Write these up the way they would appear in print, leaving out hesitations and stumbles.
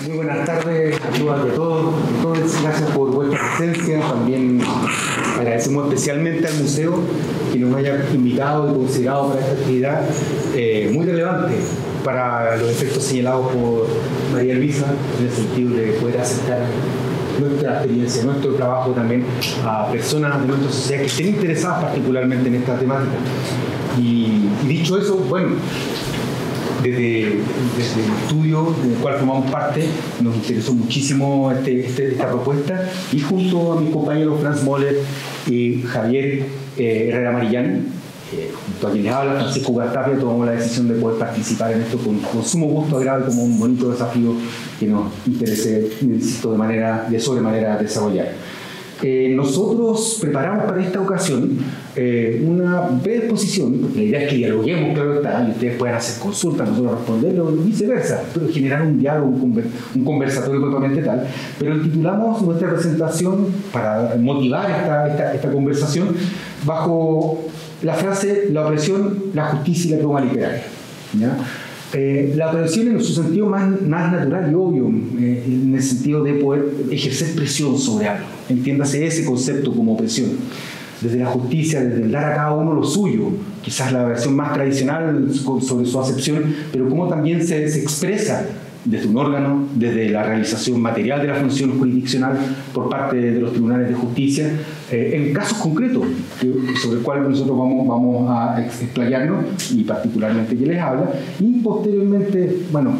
Muy buenas tardes a todas y a todos. Gracias por vuestra presencia. También agradecemos especialmente al museo que nos haya invitado y considerado para esta actividad muy relevante para los efectos señalados por María Luisa, en el sentido de poder acercar nuestra experiencia, nuestro trabajo también a personas de nuestra sociedad que estén interesadas particularmente en esta temática. Y dicho eso, bueno, desde el estudio del cual formamos parte, nos interesó muchísimo esta propuesta, y junto a mis compañeros Franz Moller y Javier Herrera Marillán, junto a quien les habla, Francisco Gastapia, tomamos la decisión de poder participar en esto con sumo gusto, agrado y como un bonito desafío que nos interese, insisto, de sobremanera desarrollar. Nosotros preparamos para esta ocasión una breve exposición. La idea es que dialoguemos, claro está, y ustedes puedan hacer consultas, nosotros responderlo y viceversa, pero generar un diálogo, un conversatorio totalmente tal. Pero titulamos nuestra presentación, para motivar esta conversación, bajo la frase: la opresión, la justicia y la pluma literaria. ¿Ya? La opresión en su sentido más natural y obvio, en el sentido de poder ejercer presión sobre algo. Entiéndase ese concepto como opresión. Desde la justicia, desde el dar a cada uno lo suyo, quizás la versión más tradicional sobre su acepción, pero cómo también se expresa desde un órgano, desde la realización material de la función jurisdiccional por parte de los tribunales de justicia, en casos concretos sobre el cual nosotros vamos a explayarnos, y particularmente que les habla, y posteriormente, bueno,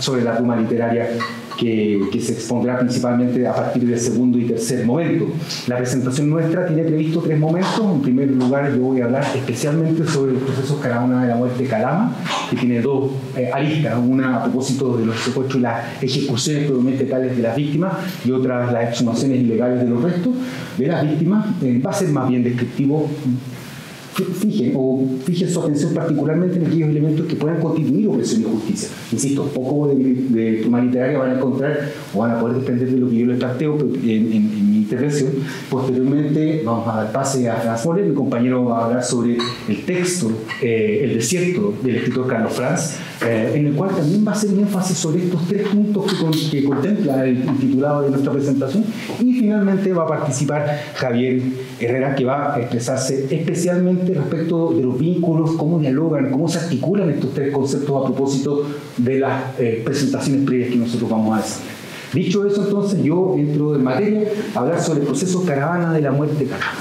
sobre la pluma literaria que se expondrá principalmente a partir del segundo y tercer momento. La presentación nuestra tiene previsto 3 momentos. En primer lugar, yo voy a hablar especialmente sobre los procesos Caravana de la Muerte de Calama, que tiene 2 aristas, una a propósito de los secuestros y las ejecuciones probablemente tales de las víctimas, y otra las exhumaciones ilegales de los restos de las víctimas. Va a ser más bien descriptivo. Fijen su atención particularmente en aquellos elementos que puedan constituir opresión y justicia. Insisto, poco de pluma literaria van a encontrar o van a poder depender de lo que yo les planteo en mi intervención. Posteriormente vamos a dar pase a Franz Moller, mi compañero va a hablar sobre el texto El desierto, del escritor Carlos Franz, en el cual también va a hacer un énfasis sobre estos 3 puntos que contempla el titulado de nuestra presentación. Y finalmente va a participar Javier Herrera, que va a expresarse especialmente respecto de los vínculos, cómo dialogan, cómo se articulan estos 3 conceptos a propósito de las presentaciones previas que nosotros vamos a hacer. Dicho eso, entonces, yo entro en materia a hablar sobre el proceso Caravana de la Muerte de Calama.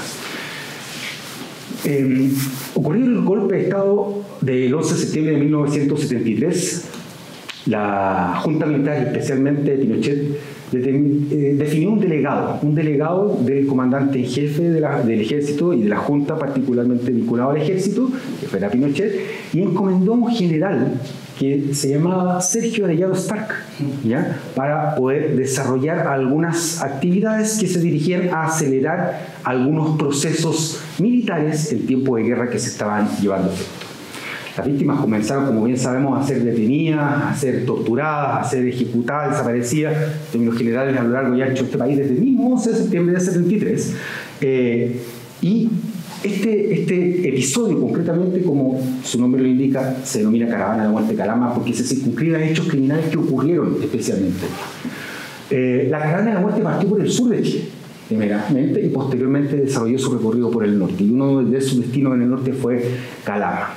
Ocurrió el golpe de Estado del 11 de septiembre de 1973, la Junta Militar, especialmente Pinochet, definió un delegado del comandante en jefe del ejército y de la Junta particularmente vinculado al ejército, que fue Pinochet, y encomendó a un general que se llamaba Sergio Arellano Stark, ¿ya?, para poder desarrollar algunas actividades que se dirigían a acelerar algunos procesos militares en tiempo de guerra que se estaban llevando a efecto. Las víctimas comenzaron, como bien sabemos, a ser detenidas, a ser torturadas, a ser ejecutadas, desaparecidas, en términos generales, a lo largo y ancho de este país desde el mismo 11 de septiembre de 73. Y este episodio, concretamente, como su nombre lo indica, se denomina Caravana de la Muerte de Calama porque se circunscribe a hechos criminales que ocurrieron especialmente. La Caravana de la Muerte partió por el sur de Chile, primeramente, y posteriormente desarrolló su recorrido por el norte. Y uno de sus destinos en el norte fue Calama.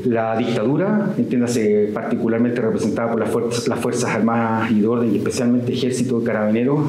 La dictadura, entiéndase particularmente representada por las Fuerzas Armadas y de Orden, y especialmente Ejército y Carabineros,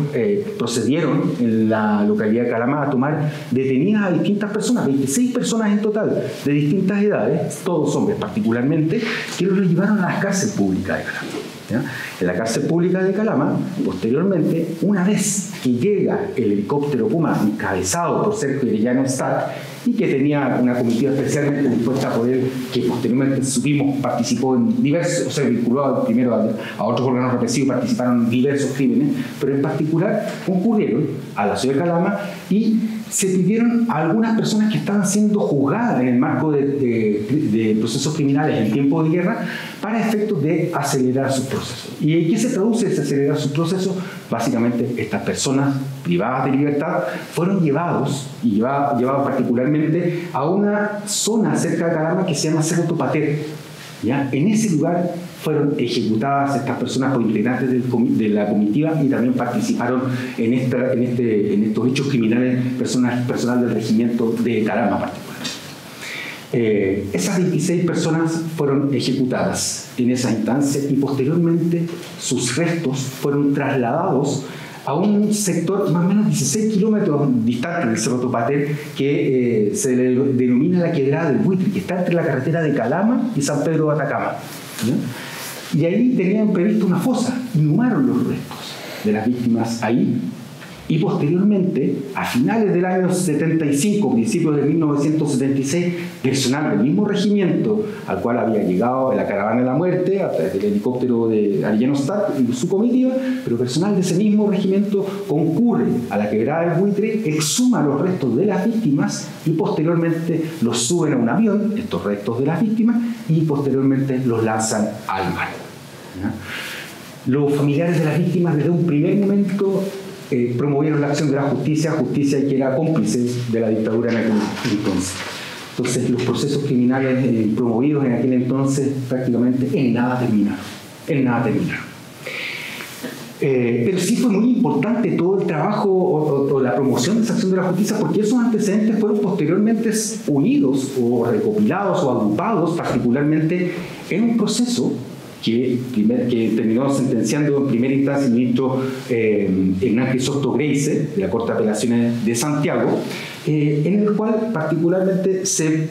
procedieron en la localidad de Calama a tomar detenidas a distintas personas, 26 personas en total, de distintas edades, todos hombres particularmente, que los llevaron a la cárcel pública de Calama. ¿Ya? En la cárcel pública de Calama, posteriormente, una vez que llega el helicóptero Puma, encabezado por Sergio Arellano Stark, y que tenía una comitiva especialmente dispuesta a poder, que posteriormente supimos participó en diversos, o sea, vinculado primero a otros órganos represivos, participaron en diversos crímenes, pero en particular concurrieron a la ciudad de Calama y se pidieron a algunas personas que estaban siendo juzgadas en el marco de procesos criminales en tiempo de guerra para efectos de acelerar sus procesos. ¿Y en qué se traduce ese acelerar sus procesos? Básicamente, estas personas privadas de libertad fueron llevados particularmente a una zona cerca de Calama que se llama Cerro Topater. ¿Ya? En ese lugar fueron ejecutadas estas personas por integrantes de la comitiva y también participaron en estos hechos criminales personal del regimiento de Calama particularmente. Esas 26 personas fueron ejecutadas en esa instancia y posteriormente sus restos fueron trasladados a un sector más o menos 16 kilómetros distante del Cerro Topater que se le denomina la Quebrada del Buitre, que está entre la carretera de Calama y San Pedro de Atacama, ¿no? Y ahí tenían previsto una fosa, inhumaron los restos de las víctimas ahí y posteriormente, a finales del año 75, principios de 1976, personal del mismo regimiento al cual había llegado la caravana de la muerte a través del helicóptero de Arellano Stark y su comitiva, pero personal de ese mismo regimiento concurre a la Quebrada del Buitre, exhuma los restos de las víctimas y posteriormente los suben a un avión, estos restos de las víctimas, y posteriormente los lanzan al mar, ¿no? Los familiares de las víctimas desde un primer momento promovieron la acción de la justicia que era cómplice de la dictadura en aquel entonces. Entonces los procesos criminales promovidos en aquel entonces prácticamente en nada terminaron. Pero sí fue muy importante todo el trabajo o la promoción de esa acción de la justicia, porque esos antecedentes fueron posteriormente unidos o recopilados o agrupados particularmente en un proceso que terminó sentenciando en primera instancia el ministro Hernán Crisóstomo Greise, de la Corte de Apelaciones de Santiago, en el cual particularmente se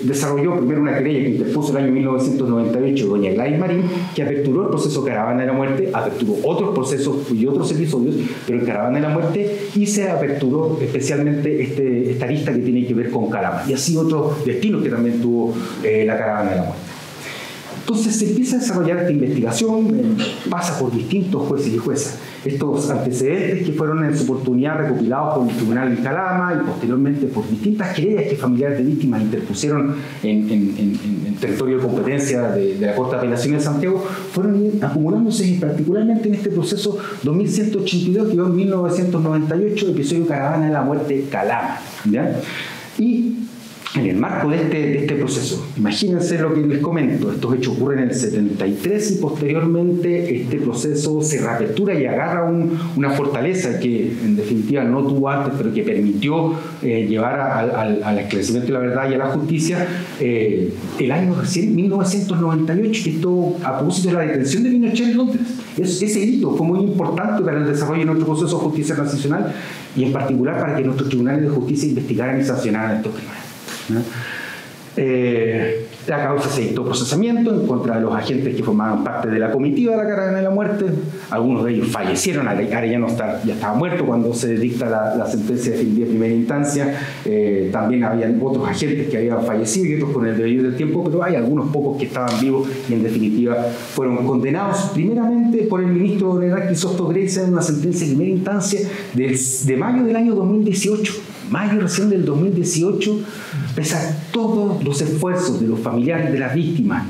desarrolló primero una querella que interpuso el año 1998 doña Gladys Marín, que aperturó el proceso Caravana de la Muerte, aperturó otros procesos y otros episodios, pero en Caravana de la Muerte, y se aperturó especialmente esta lista que tiene que ver con Calama, y así otros destinos que también tuvo la Caravana de la Muerte. Entonces se empieza a desarrollar esta investigación, pasa por distintos jueces y juezas. Estos antecedentes que fueron en su oportunidad recopilados por el Tribunal de Calama y posteriormente por distintas querellas que familiares de víctimas interpusieron en territorio de competencia de la Corte de Apelaciones de Santiago, fueron acumulándose particularmente en este proceso 2182 que quedó en 1998, episodio Caravana de la Muerte Calama, ¿ya? Y en el marco de este proceso, imagínense lo que les comento, estos hechos ocurren en el 73 y posteriormente este proceso se reapertura y agarra una fortaleza que en definitiva no tuvo antes, pero que permitió llevar al esclarecimiento de la verdad y a la justicia el año recién 1998, y esto a propósito de la detención de Pinochet en Londres. Ese hito fue muy importante para el desarrollo de nuestro proceso de justicia transicional y en particular para que nuestros tribunales de justicia investigaran y sancionaran estos crímenes. La causa se dictó procesamiento en contra de los agentes que formaban parte de la comitiva de la Caravana de la Muerte. Algunos de ellos fallecieron, Arellano ya estaba muerto cuando se dicta la sentencia definitiva de primera instancia. También habían otros agentes que habían fallecido y otros con el devenir del tiempo, pero hay algunos pocos que estaban vivos y en definitiva fueron condenados primeramente por el ministro Hernán Crisóstomo Greise en una sentencia de primera instancia de mayo del año 2018. Mayo recién del 2018, pese a todos los esfuerzos de los familiares de las víctimas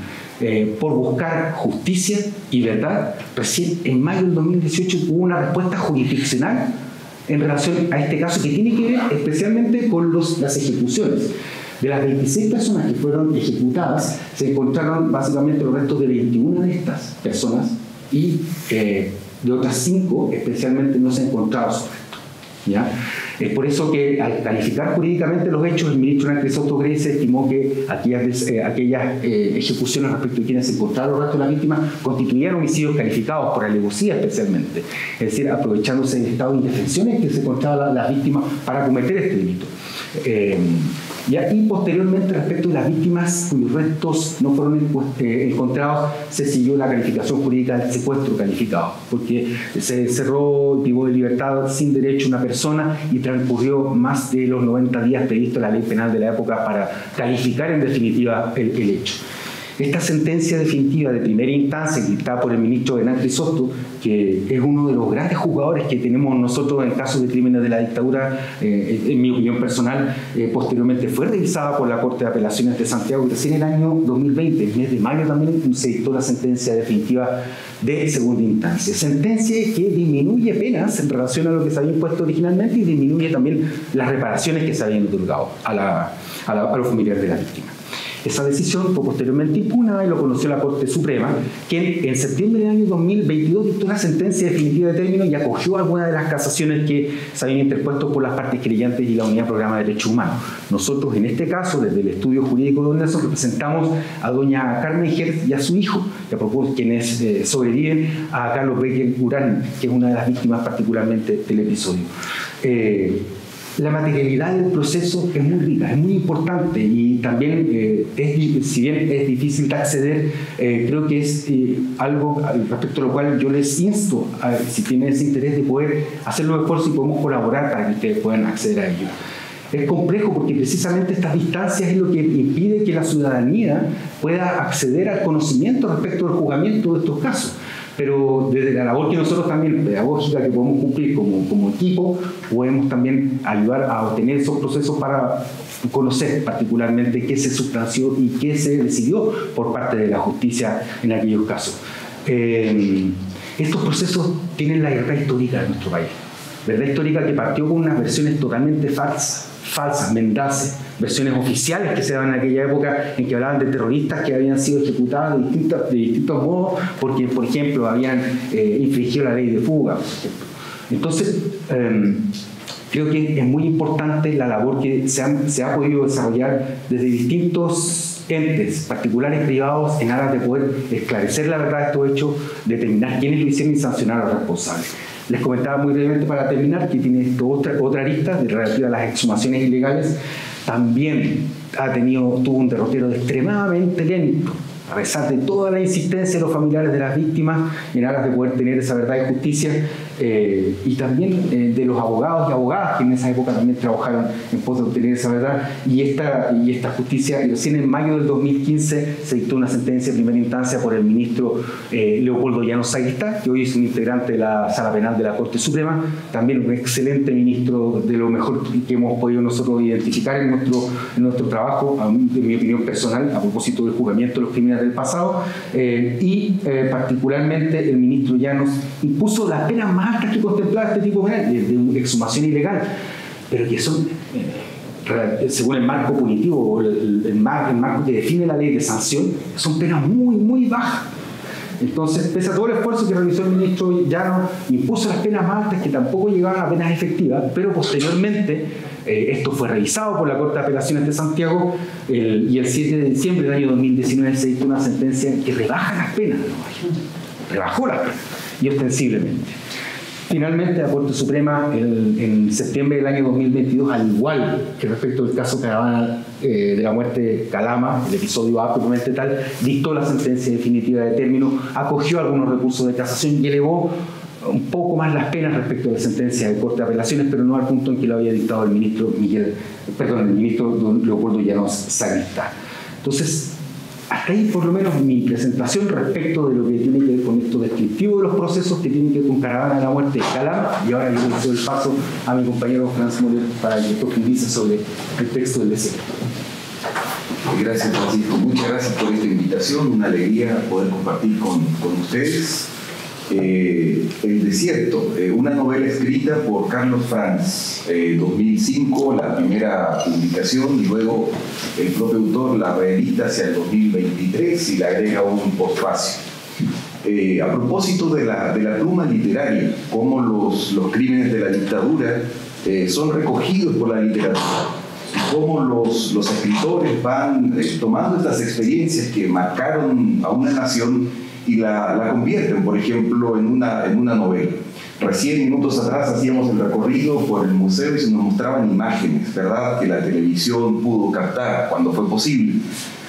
por buscar justicia y verdad, recién en mayo del 2018 hubo una respuesta jurisdiccional en relación a este caso que tiene que ver especialmente con las ejecuciones. De las 26 personas que fueron ejecutadas, se encontraron básicamente los restos de 21 de estas personas y de otras 5 especialmente no se han encontrado sus restos, ¿ya? Es por eso que al calificar jurídicamente los hechos, el ministro Hernán Crisóstomo Greise estimó que aquellas ejecuciones respecto a quienes se encontraron los restos de las víctimas constituían homicidios calificados por alevosía especialmente, es decir, aprovechándose del estado de indefensión en que se encontraban las víctimas para cometer este delito. Y posteriormente, respecto de las víctimas cuyos restos no fueron encontrados, se siguió la calificación jurídica del secuestro calificado, porque se cerró y privó de libertad sin derecho a una persona y transcurrió más de los 90 días previsto en la ley penal de la época para calificar en definitiva el hecho. Esta sentencia definitiva de primera instancia dictada por el ministro Hernán Crisóstomo, que es uno de los grandes jugadores que tenemos nosotros en casos de crímenes de la dictadura, en mi opinión personal, posteriormente fue revisada por la Corte de Apelaciones de Santiago y recién en el año 2020, el mes de mayo también, se dictó la sentencia definitiva de segunda instancia. Sentencia que disminuye penas en relación a lo que se había impuesto originalmente y disminuye también las reparaciones que se habían otorgado a los familiares de la víctima. Esa decisión fue posteriormente impugnada y lo conoció la Corte Suprema, quien en septiembre del año 2022 dictó una sentencia definitiva de término y acogió algunas de las casaciones que se habían interpuesto por las partes querellantes y la Unidad de Programa de Derechos Humanos. Nosotros, en este caso, desde el estudio jurídico de Nelson, representamos a doña Carmen Hertz y a su hijo, que a propósito, quienes sobreviven a Carlos Becker Urán, que es una de las víctimas particularmente del episodio. La materialidad del proceso es muy rica, es muy importante y también, si bien es difícil de acceder, creo que es algo respecto a lo cual yo les insto, si tienen ese interés, de poder hacer los esfuerzos y podemos colaborar para que ustedes puedan acceder a ello. Es complejo porque precisamente estas distancias es lo que impide que la ciudadanía pueda acceder al conocimiento respecto al juzgamiento de estos casos. Pero desde la labor que nosotros también, pedagógica, que podemos cumplir como equipo, podemos también ayudar a obtener esos procesos para conocer particularmente qué se sustanció y qué se decidió por parte de la justicia en aquellos casos. Estos procesos tienen la verdad histórica de nuestro país. Verdad histórica que partió con unas versiones totalmente falsas, mendaces, versiones oficiales que se daban en aquella época en que hablaban de terroristas que habían sido ejecutados de distintos modos porque, por ejemplo, habían infringido la ley de fuga, por ejemplo. Entonces, creo que es muy importante la labor que se ha podido desarrollar desde distintos entes, particulares, privados, en aras de poder esclarecer la verdad de estos hechos, determinar quiénes lo hicieron y sancionar a los responsables. Les comentaba muy brevemente para terminar que tiene esto otra arista relativa a las exhumaciones ilegales. También tuvo un derrotero extremadamente lento, a pesar de toda la insistencia de los familiares de las víctimas en aras de poder tener esa verdad y justicia, y también de los abogados y abogadas que en esa época también trabajaron en pos de obtener esa verdad y esta justicia. Y recién en mayo del 2015 se dictó una sentencia de primera instancia por el ministro Leopoldo Llanos Sagristá, que hoy es un integrante de la Sala Penal de la Corte Suprema, también un excelente ministro, de lo mejor que hemos podido nosotros identificar en nuestro trabajo, en mi opinión personal, a propósito del juzgamiento de los crímenes del pasado, y particularmente el ministro Llanos impuso las penas más altas que contemplaba este tipo penal, de exhumación ilegal, pero que son, según el marco punitivo o el marco que define la ley de sanción, son penas muy, muy bajas. Entonces, pese a todo el esfuerzo que realizó el ministro Llanos, impuso las penas más altas que tampoco llegaban a penas efectivas, pero posteriormente esto fue revisado por la Corte de Apelaciones de Santiago y el 7 de diciembre del año 2019 se dictó una sentencia que rebaja las penas, rebajó las penas y ostensiblemente. Finalmente, la Corte Suprema en septiembre del año 2022, al igual que respecto del caso Caravana de la muerte de Calama, el episodio A propiamente tal, dictó la sentencia definitiva de término, acogió algunos recursos de casación y elevó un poco más las penas respecto a la sentencia de Corte de Apelaciones, pero no al punto en que lo había dictado el ministro don Leopoldo Llanos Sagristá. Entonces, hasta ahí por lo menos mi presentación respecto de lo que tiene que ver con esto descriptivo de los procesos que tienen que ver con Caravana de la muerte de Calama, y ahora yo le doy el paso a mi compañero Franz Moller para que profundice sobre el texto del desierto. Gracias, Francisco. Muchas gracias por esta invitación. Una alegría poder compartir con ustedes El desierto, una novela escrita por Carlos Franz, 2005, la primera publicación, y luego el propio autor la reedita hacia el 2023 y le agrega un postfacio. A propósito de la pluma literaria, cómo los crímenes de la dictadura son recogidos por la literatura, cómo los escritores van tomando estas experiencias que marcaron a una nación y la convierten, por ejemplo, en una novela. Recién, minutos atrás, hacíamos el recorrido por el museo y se nos mostraban imágenes, ¿verdad?, que la televisión pudo captar cuando fue posible.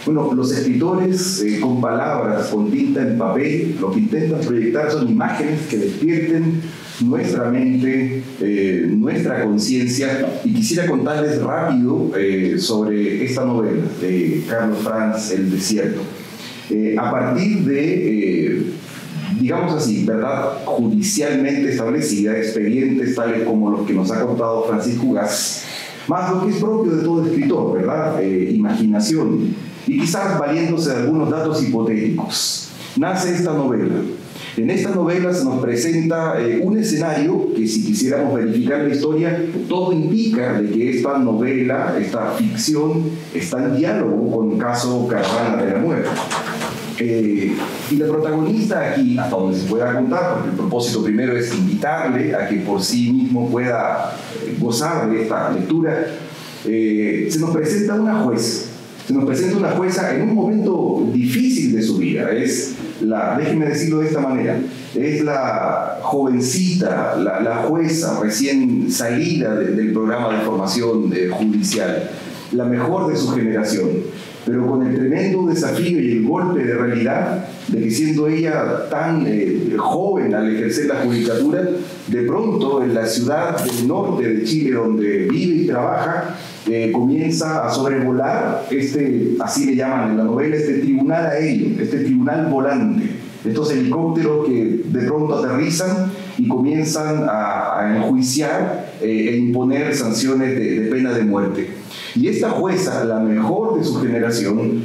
Bueno, los escritores con palabras, con tinta en papel, lo que intentan proyectar son imágenes que despierten nuestra mente, nuestra conciencia, y quisiera contarles rápido sobre esta novela de Carlos Franz, El desierto. A partir de, digamos así, verdad judicialmente establecida, expedientes tales como los que nos ha contado Francisco Gas, más lo que es propio de todo escritor, ¿verdad? Imaginación, y quizás valiéndose de algunos datos hipotéticos, nace esta novela. En esta novela se nos presenta un escenario que, si quisiéramos verificar la historia, todo indica de que esta novela, esta ficción, está en diálogo con el caso Caravana de la Muerte. Y la protagonista aquí, hasta donde se pueda contar, porque el propósito primero es invitarle a que por sí mismo pueda gozar de esta lectura, se nos presenta una jueza. Se nos presenta una jueza en un momento difícil de su vida. Déjenme decirlo de esta manera, es la jovencita, la jueza recién salida del programa de formación judicial, la mejor de su generación, pero con el tremendo desafío y el golpe de realidad de que, siendo ella tan joven al ejercer la judicatura, de pronto en la ciudad del norte de Chile donde vive y trabaja, comienza a sobrevolar así le llaman en la novela, este tribunal aéreo, este tribunal volante, estos helicópteros que de pronto aterrizan y comienzan a enjuiciar e imponer sanciones de pena de muerte. Y esta jueza, la mejor de su generación,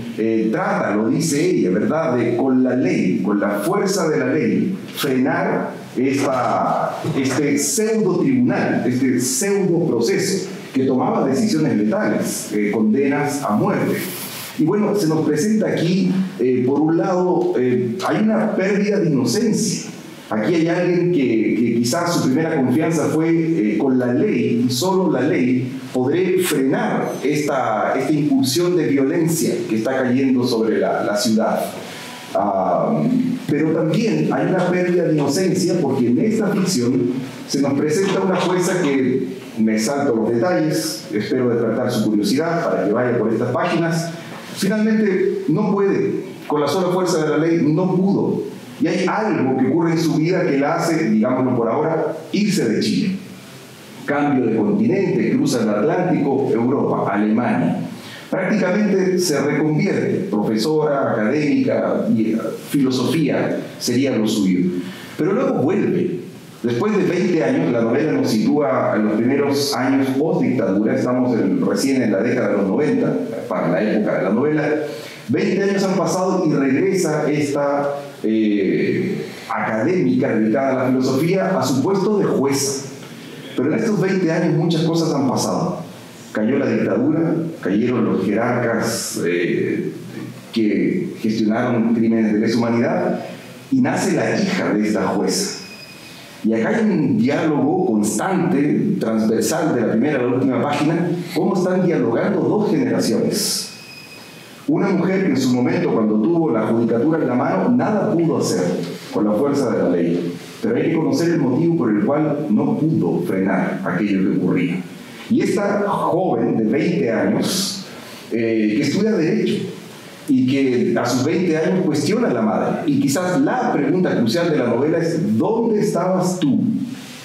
trata, lo dice ella, ¿verdad?, de con la ley, con la fuerza de la ley, frenar este pseudo tribunal, este pseudo proceso que tomaba decisiones letales, condenas a muerte. Y bueno, se nos presenta aquí, por un lado, hay una pérdida de inocencia. Aquí hay alguien que quizás su primera confianza fue con la ley, y solo la ley podré frenar esta impulsión de violencia que está cayendo sobre la ciudad. Pero también hay una pérdida de inocencia, porque en esta ficción se nos presenta una jueza que, me salto los detalles, espero despertar su curiosidad para que vaya por estas páginas, finalmente no puede, con la sola fuerza de la ley no pudo, y hay algo que ocurre en su vida que la hace, digámoslo por ahora, irse de Chile. Cambio de continente, cruza el Atlántico, Europa, Alemania. Prácticamente se reconvierte, profesora, académica, y filosofía sería lo suyo. Pero luego vuelve. Después de 20 años, la novela nos sitúa en los primeros años post-dictadura, estamos recién en la década de los 90, para la época de la novela. 20 años han pasado y regresa esta académica dedicada a la filosofía a su puesto de jueza. Pero en estos 20 años muchas cosas han pasado. Cayó la dictadura, cayeron los jerarcas que gestionaron crímenes de lesa humanidad, y nace la hija de esta jueza. Y acá hay un diálogo constante, transversal, de la primera a la última página, cómo están dialogando dos generaciones. Una mujer que en su momento, cuando tuvo la judicatura en la mano, nada pudo hacer con la fuerza de la ley. Pero hay que conocer el motivo por el cual no pudo frenar aquello que ocurría. Y esta joven de 20 años, que estudia Derecho, y que a sus 20 años cuestiona a la madre. Y quizás la pregunta crucial de la novela es: ¿dónde estabas tú,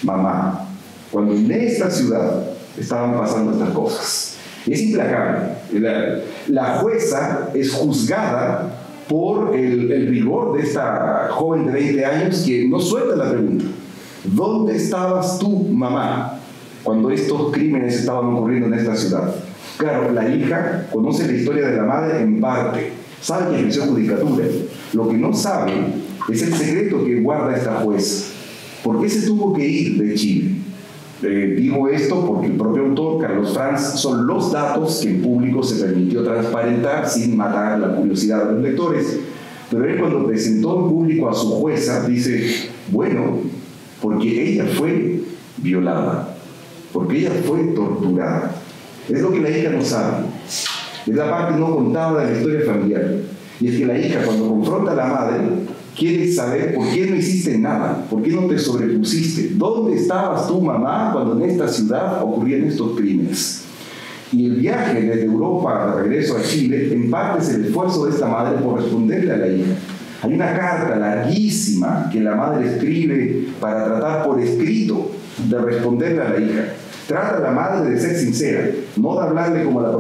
mamá, cuando en esta ciudad estaban pasando estas cosas? Es implacable. La jueza es juzgada por el rigor de esta joven de 20 años que no suelta la pregunta: ¿dónde estabas tú, mamá, cuando estos crímenes estaban ocurriendo en esta ciudad? Claro, la hija conoce la historia de la madre en parte, sabe que ejerció judicatura. Lo que no sabe es el secreto que guarda esta jueza. ¿Por qué se tuvo que ir de Chile? Digo esto porque el propio autor, Carlos Franz, son los datos que en público se permitió transparentar sin matar la curiosidad de los lectores. Pero él, cuando presentó en público a su jueza, dice: bueno, porque ella fue violada, porque ella fue torturada. Es lo que la hija no sabe. Es la parte no contada de la historia familiar. Y es que la hija, cuando confronta a la madre, quiere saber por qué no hiciste nada, por qué no te sobrepusiste, dónde estabas tú, mamá, cuando en esta ciudad ocurrían estos crímenes. Y el viaje desde Europa de regreso a Chile, en parte es el esfuerzo de esta madre por responderle a la hija. Hay una carta larguísima que la madre escribe para tratar por escrito de responderle a la hija. Trata a la madre de ser sincera, no de hablarle como la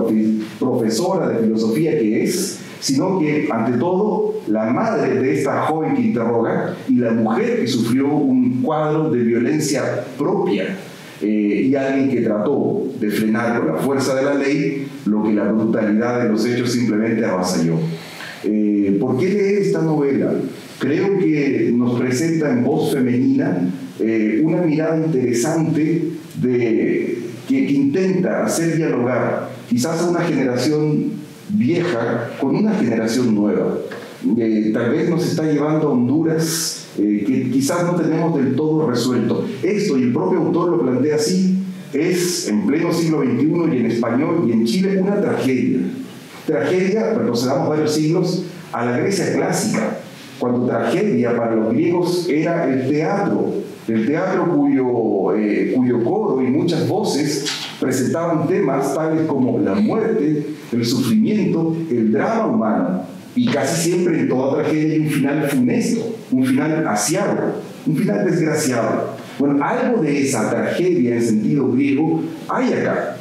profesora de filosofía que es, sino que, ante todo, la madre de esta joven que interroga y la mujer que sufrió un cuadro de violencia propia, y alguien que trató de frenar con la fuerza de la ley lo que la brutalidad de los hechos simplemente avasalló. ¿Por qué leer esta novela? creo que nos presenta en voz femenina una mirada interesante que intenta hacer dialogar quizás a una generación vieja con una generación nueva. Tal vez nos está llevando a Honduras que quizás no tenemos del todo resuelto. Esto, y el propio autor lo plantea así, es en pleno siglo XXI y en español y en Chile una tragedia. Tragedia, retrocedamos varios siglos, a la Grecia clásica, cuando tragedia para los griegos era el teatro cuyo coro y muchas voces presentaban temas tales como la muerte, el sufrimiento, el drama humano, y casi siempre en toda tragedia hay un final funesto, un final asiago, un final desgraciado. Bueno, algo de esa tragedia en sentido griego hay acá,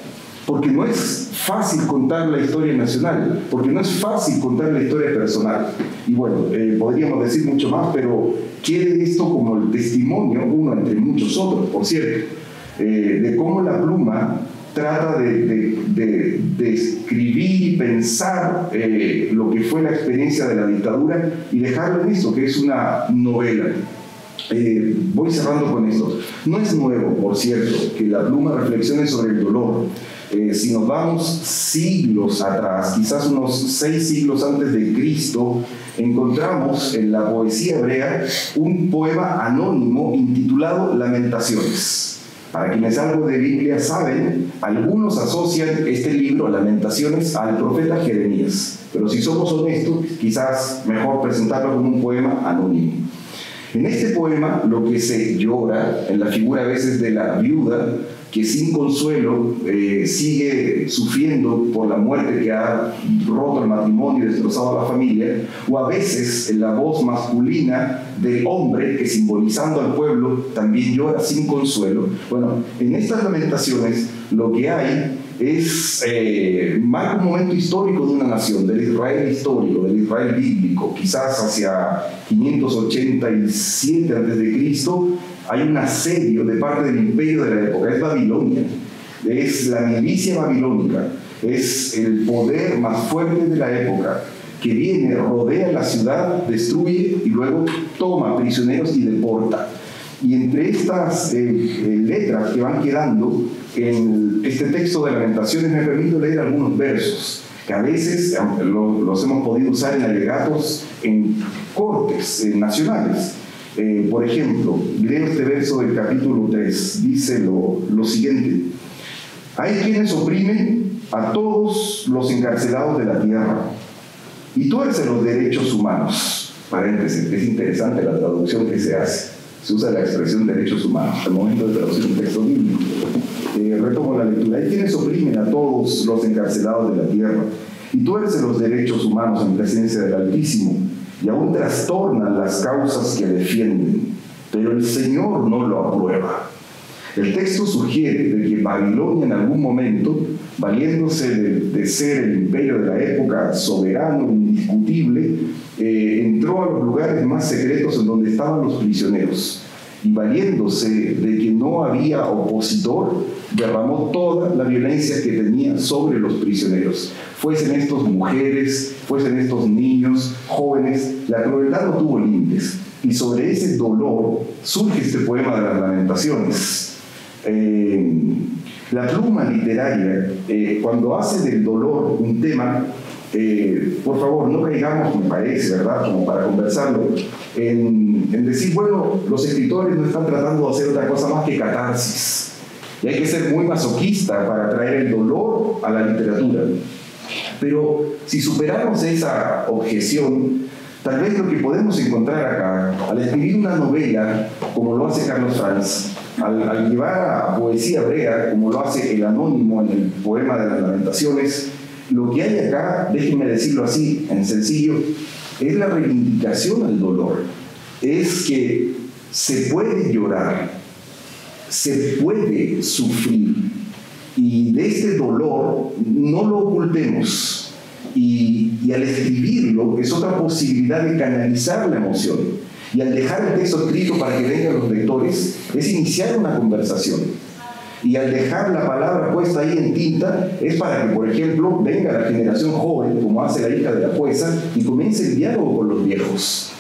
porque no es fácil contar la historia nacional, porque no es fácil contar la historia personal. Y bueno, podríamos decir mucho más, pero quede esto como el testimonio, uno entre muchos otros, por cierto, de cómo la pluma trata de escribir y pensar lo que fue la experiencia de la dictadura y dejarlo en esto, que es una novela. Voy cerrando con esto. No es nuevo, por cierto, que la pluma reflexione sobre el dolor. Si nos vamos siglos atrás, quizás unos 6 siglos antes de Cristo, encontramos en la poesía hebrea un poema anónimo intitulado Lamentaciones. Para quienes algo de Biblia saben, algunos asocian este libro, Lamentaciones, al profeta Jeremías. Pero si somos honestos, quizás mejor presentarlo como un poema anónimo. En este poema, lo que se llora, en la figura a veces de la viuda, que sin consuelo sigue sufriendo por la muerte que ha roto el matrimonio y destrozado a la familia, o a veces en la voz masculina del hombre que, simbolizando al pueblo, también llora sin consuelo. Bueno, en estas lamentaciones lo que hay es más un momento histórico de una nación, del Israel histórico, del Israel bíblico. Quizás hacia 587 a.C. hay un asedio de parte del imperio de la época, es Babilonia, es la milicia babilónica, es el poder más fuerte de la época, que viene, rodea la ciudad, destruye y luego toma prisioneros y deporta. Y entre estas letras que van quedando en este texto de Lamentaciones, me permito leer algunos versos que a veces los hemos podido usar en alegatos en cortes nacionales. Por ejemplo, leo este verso del capítulo 3, dice lo siguiente: hay quienes oprimen a todos los encarcelados de la tierra y tuercen los derechos humanos. Paréntesis, es interesante la traducción que se hace. Se usa la expresión derechos humanos al momento de traducir un texto bíblico. Retomo la lectura. Hay quienes oprimen a todos los encarcelados de la tierra y tuercen los derechos humanos en presencia del Altísimo, y aún trastornan las causas que defienden, pero el Señor no lo aprueba. El texto sugiere de que Babilonia en algún momento, valiéndose de ser el imperio de la época, soberano, indiscutible, entró a los lugares más secretos en donde estaban los prisioneros, y valiéndose de que no había opositor, derramó toda la violencia que tenía sobre los prisioneros. Fuesen estos mujeres, fuesen estos niños, jóvenes, la crueldad no tuvo límites. Y sobre ese dolor surge este poema de las Lamentaciones. La pluma literaria, cuando hace del dolor un tema, por favor, no caigamos, me parece, ¿verdad?, como para conversarlo, en decir, bueno, los escritores no están tratando de hacer otra cosa más que catarsis. Y hay que ser muy masoquista para traer el dolor a la literatura. Pero si superamos esa objeción, tal vez lo que podemos encontrar acá, al escribir una novela, como lo hace Carlos Franz, al llevar a poesía hebrea, como lo hace el anónimo en el poema de las Lamentaciones, lo que hay acá, déjenme decirlo así, en sencillo, es la reivindicación al dolor. Es que se puede llorar, se puede sufrir, y de este dolor no lo ocultemos, y al escribirlo es otra posibilidad de canalizar la emoción, y al dejar el texto escrito para que vengan los lectores es iniciar una conversación, y al dejar la palabra puesta ahí en tinta es para que, por ejemplo, venga la generación joven, como hace la hija de la poesa, y comience el diálogo con los viejos.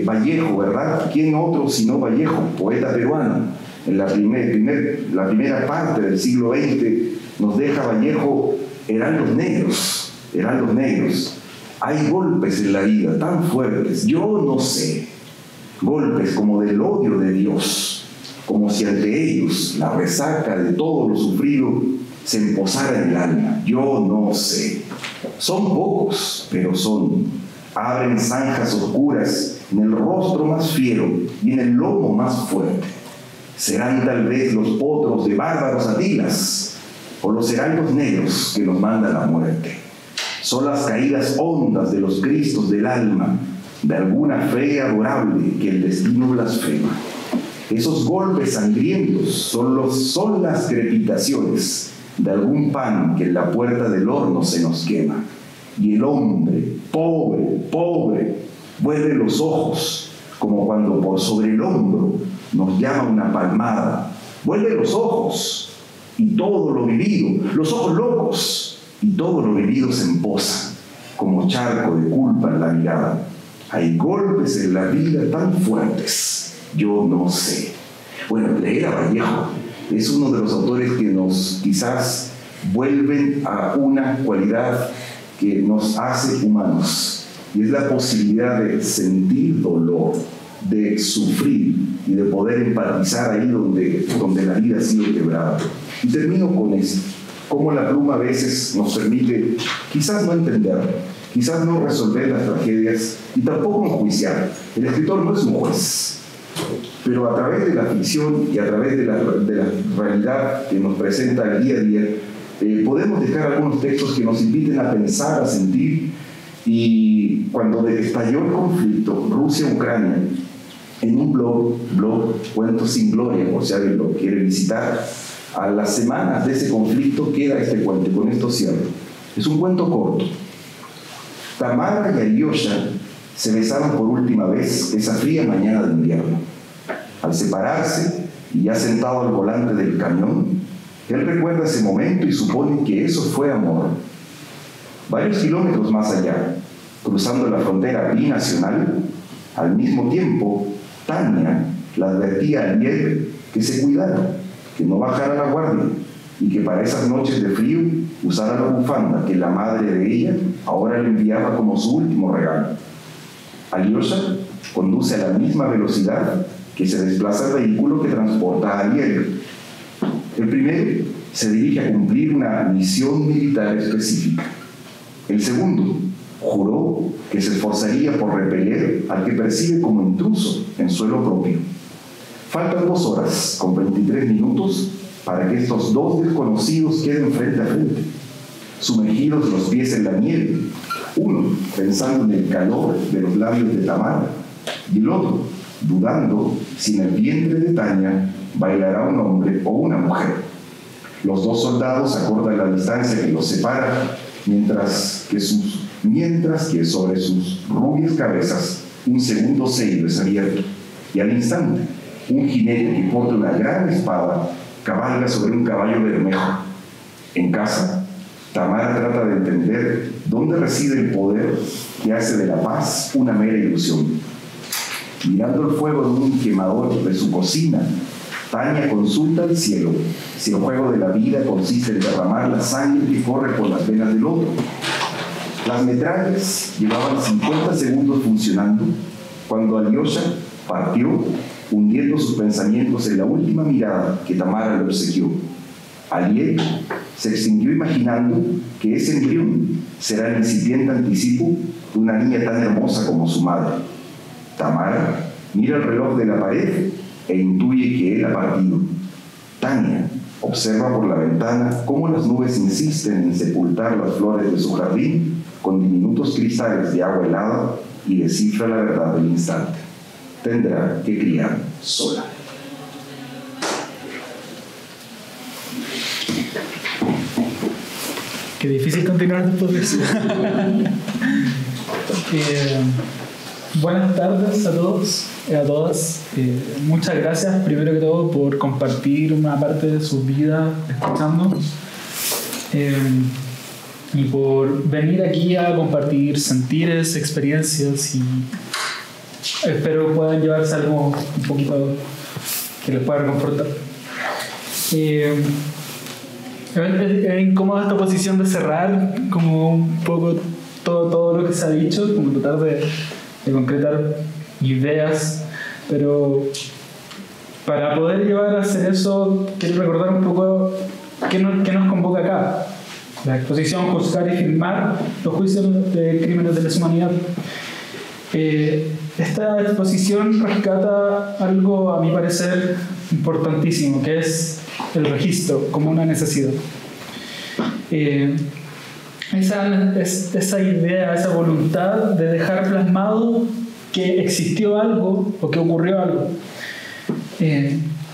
Vallejo, ¿verdad? ¿Quién otro sino Vallejo, poeta peruano? En la primera parte del siglo XX nos deja Vallejo heraldos negros, heraldos negros. Hay golpes en la vida tan fuertes, yo no sé, golpes como del odio de Dios, como si ante ellos la resaca de todo lo sufrido se emposara en el alma, yo no sé. Son pocos, pero son. Abren zanjas oscuras en el rostro más fiero y en el lomo más fuerte. Serán tal vez los potros de bárbaros Atilas o los heraldos negros que nos mandan la muerte. Son las caídas hondas de los cristos del alma, de alguna fe adorable que el destino blasfema. Esos golpes sangrientos son las crepitaciones de algún pan que en la puerta del horno se nos quema. Y el hombre, pobre, pobre, vuelve los ojos, como cuando por sobre el hombro nos llama una palmada. Vuelve los ojos y todo lo vivido, los ojos locos, y todo lo vivido se emposa, como charco de culpa en la mirada. Hay golpes en la vida tan fuertes, yo no sé. Bueno, leer a Vallejo es uno de los autores que nos quizás vuelven a una cualidad que nos hace humanos, y es la posibilidad de sentir dolor, de sufrir y de poder empatizar ahí donde la vida ha sido quebrada. Y termino con esto: cómo la pluma a veces nos permite quizás no entender, quizás no resolver las tragedias y tampoco enjuiciar. El escritor no es un juez, pero a través de la ficción y a través de la realidad que nos presenta el día a día, podemos dejar algunos textos que nos inviten a pensar, a sentir. Y cuando estalló el conflicto Rusia-Ucrania, en un blog Cuentos sin Gloria, por si alguien lo quiere visitar, a las semanas de ese conflicto queda este cuento, y con esto cierro. Es un cuento corto. Tamara y Alyosha se besaron por última vez esa fría mañana de invierno. Al separarse y ya sentado al volante del camión, él recuerda ese momento y supone que eso fue amor. Varios kilómetros más allá, cruzando la frontera binacional, al mismo tiempo, Tania la advertía a Aliel que se cuidara, que no bajara la guardia y que para esas noches de frío usara la bufanda que la madre de ella ahora le enviaba como su último regalo. Alyosha conduce a la misma velocidad que se desplaza el vehículo que transporta a Aliel. El primero se dirige a cumplir una misión militar específica. El segundo juró que se esforzaría por repeler al que percibe como intruso en suelo propio. Faltan 2 horas con 23 minutos para que estos dos desconocidos queden frente a frente, sumergidos los pies en la nieve, uno pensando en el calor de los labios de Tamara y el otro dudando si en el vientre de Tania bailará un hombre o una mujer. Los dos soldados acortan la distancia que los separa, mientras que sobre sus rubias cabezas un segundo sello es abierto, y al instante un jinete que porta una gran espada cabalga sobre un caballo bermejo. En casa, Tamara trata de entender dónde reside el poder que hace de la paz una mera ilusión. Mirando el fuego de un quemador de su cocina, Tania consulta al cielo si el juego de la vida consiste en derramar la sangre que corre por las venas del otro. Las metrallas llevaban 50 segundos funcionando cuando Alyosha partió, hundiendo sus pensamientos en la última mirada que Tamara le obsequió. Aliel se extinguió imaginando que ese embrión será el incipiente anticipo de una niña tan hermosa como su madre. Tamara mira el reloj de la pared e intuye que él ha partido. Tania observa por la ventana cómo las nubes insisten en sepultar las flores de su jardín con diminutos cristales de agua helada y descifra la verdad del instante. Tendrá que criar sola. Qué difícil continuar después de eso. Buenas tardes a todos y a todas. Muchas gracias, primero que todo, por compartir una parte de su vida escuchando y por venir aquí a compartir sentires, experiencias espero puedan llevarse algo un poquito que les pueda reconfortar. Es incómoda esta posición de cerrar como un poco todo lo que se ha dicho, como tratar de concretar ideas, pero para poder llevar a hacer eso quiero recordar un poco qué nos convoca acá. La exposición Juzgar y Filmar los juicios de crímenes de lesa humanidad. Esta exposición rescata algo, a mi parecer, importantísimo, que es el registro como una necesidad. Esa idea, esa voluntad de dejar plasmado que existió algo o que ocurrió algo.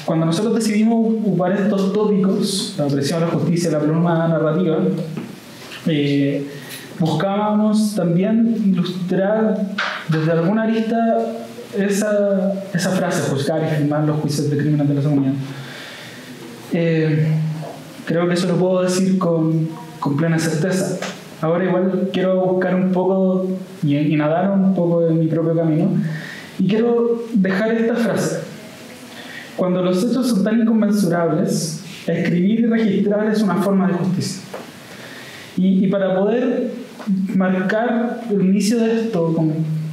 Cuando nosotros decidimos ocupar estos tópicos, la opresión, la justicia, la pluma narrativa, buscábamos también ilustrar desde alguna arista esa frase, juzgar y filmar los juicios de crímenes de lesa humanidad. Creo que eso lo puedo decir con plena certeza. Ahora igual quiero buscar un poco y nadar un poco en mi propio camino, y quiero dejar esta frase: cuando los hechos son tan inconmensurables, escribir y registrar es una forma de justicia. Y para poder marcar el inicio de esto,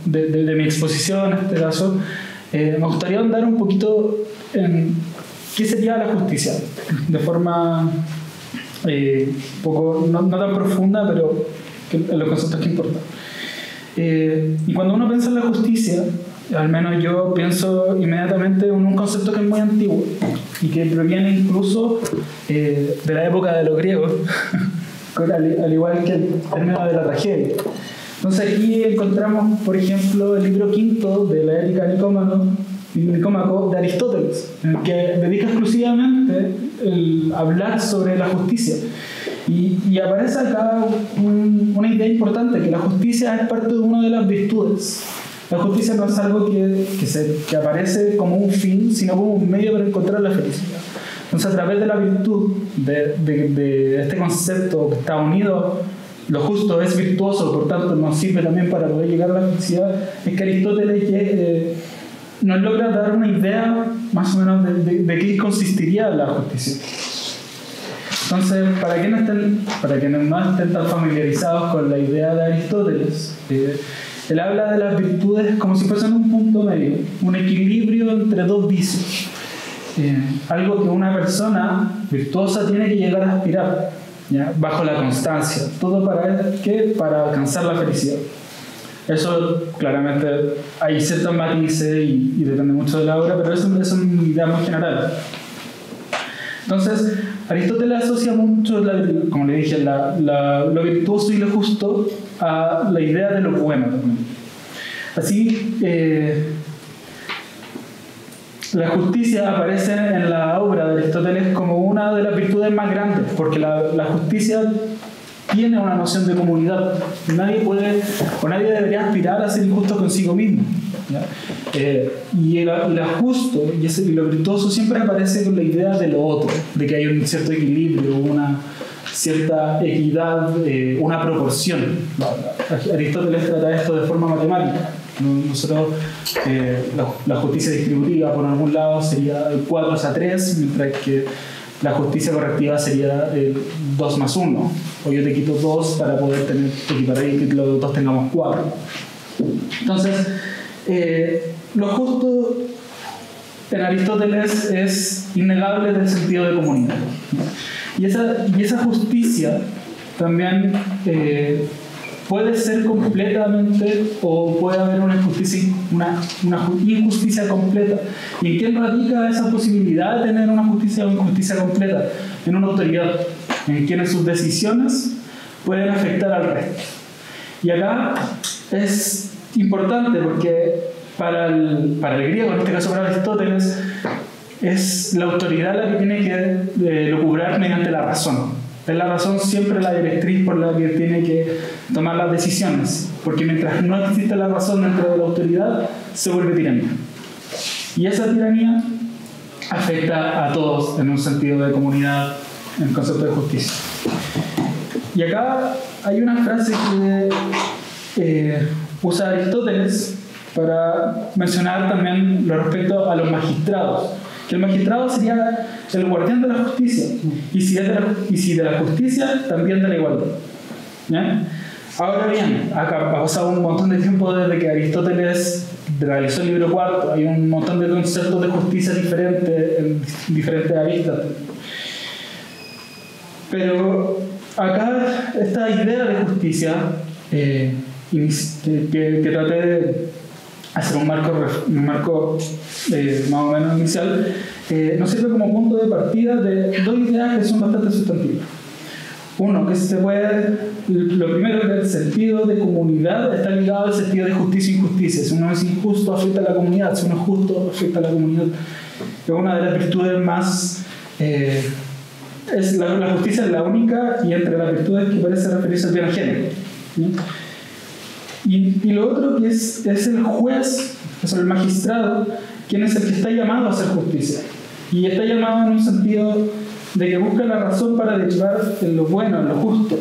de mi exposición en este caso, me gustaría andar un poquito en qué sería la justicia, de forma poco, no tan profunda, pero en los conceptos que importan. Y cuando uno piensa en la justicia, al menos yo pienso inmediatamente en un concepto que es muy antiguo y que proviene incluso de la época de los griegos, al igual que el término de la tragedia. Entonces aquí encontramos, por ejemplo, el libro quinto de la Ética Nicómaco de Aristóteles, en el que dedica exclusivamente el hablar sobre la justicia. Y aparece acá una idea importante, que la justicia es parte de una de las virtudes. La justicia no es algo que aparece como un fin, sino como un medio para encontrar la felicidad. Entonces, a través de la virtud, de este concepto que está unido, lo justo es virtuoso, por tanto nos sirve también para poder llegar a la felicidad, es que Aristóteles nos logra dar una idea más o menos de qué consistiría la justicia. Entonces, para quienes no estén tan familiarizados con la idea de Aristóteles, él habla de las virtudes como si fuesen un punto medio, un equilibrio entre dos vicios. Algo que una persona virtuosa tiene que llegar a aspirar, ¿ya? Bajo la constancia. ¿Todo para qué? Para alcanzar la felicidad. Eso claramente hay ciertos matices y depende mucho de la obra, pero eso es una idea muy general. Entonces, Aristóteles asocia mucho, como le dije, lo virtuoso y lo justo a la idea de lo bueno también. Así, la justicia aparece en la obra de Aristóteles como una de las virtudes más grandes, porque la justicia tiene una noción de comunidad. Nadie debería aspirar a ser injusto consigo mismo, ¿ya? Y lo justo y lo virtuoso siempre aparece con la idea de lo otro, de que hay un cierto equilibrio, una cierta equidad, una proporción. Aristóteles trata esto de forma matemática. Nosotros, la justicia distributiva por algún lado sería el 4:3, mientras que la justicia correctiva sería 2+1. O yo te quito 2 para poder equiparar y que los dos tengamos 4. Entonces, lo justo en Aristóteles es innegable del sentido de comunidad. Y esa justicia también puede ser completamente, o puede haber una injusticia completa. ¿Y en qué radica esa posibilidad de tener una justicia o injusticia completa? En una autoridad, en quienes sus decisiones pueden afectar al resto. Y acá es importante porque para el griego, en este caso para Aristóteles, es la autoridad la que tiene que lucubrar mediante la razón. Es la razón siempre la directriz por la que tiene que tomar las decisiones, porque mientras no existe la razón dentro de la autoridad, se vuelve tiranía. Y esa tiranía afecta a todos en un sentido de comunidad, en el concepto de justicia. Y acá hay una frase que usa Aristóteles para mencionar también lo respecto a los magistrados. Que el magistrado sería el guardián de la justicia, y si de la justicia, también de la igualdad. ¿Ya? Ahora bien, acá ha pasado un montón de tiempo desde que Aristóteles realizó el libro cuarto. Hay un montón de conceptos de justicia diferentes en diferentes aristas. Pero acá esta idea de justicia, que traté de hacer un marco más o menos inicial, nos sirve como punto de partida de dos ideas que son bastante sustantivas. Uno, que lo primero, que el sentido de comunidad está ligado al sentido de justicia e injusticia. Si uno es injusto, afecta a la comunidad; si uno es justo, afecta a la comunidad. Es una de las virtudes más... la justicia es la única, y entre las virtudes, que parece referirse al bien ajeno. Y lo otro, que es el juez, es el magistrado, quien es el que está llamado a hacer justicia. Y está llamado en un sentido de que busca la razón para derivar en lo bueno, en lo justo.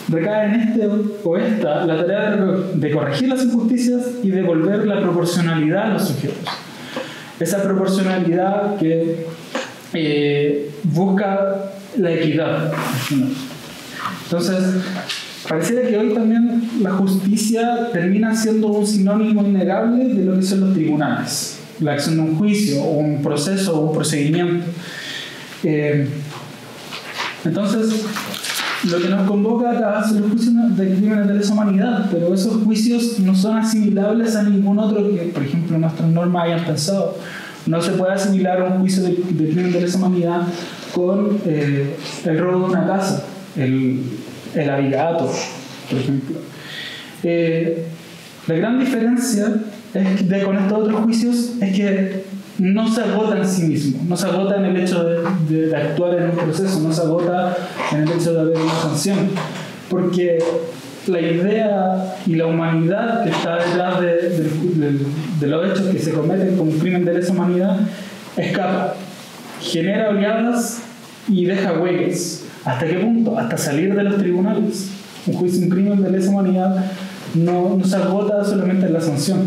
Recae en este o esta la tarea de corregir las injusticias y devolver la proporcionalidad a los sujetos. Esa proporcionalidad que busca la equidad. Entonces, pareciera que hoy también la justicia termina siendo un sinónimo innegable de lo que son los tribunales, la acción de un juicio, o un proceso, o un procedimiento. Entonces, lo que nos convoca acá son los juicios de crímenes de lesa humanidad, pero esos juicios no son asimilables a ningún otro que, por ejemplo, nuestras normas hayan pensado. No se puede asimilar un juicio de crimen de lesa humanidad con el robo de una casa, el abigato, por ejemplo. La gran diferencia con estos otros juicios es que no se agota en sí mismo, no se agota en el hecho de actuar en un proceso, no se agota en el hecho de haber una sanción, porque la idea y la humanidad que está detrás de los hechos que se cometen como un crimen de lesa humanidad escapa, genera oleadas y deja huellas. ¿Hasta qué punto? Hasta salir de los tribunales. Un juicio, un crimen de lesa humanidad no se agota solamente en la sanción.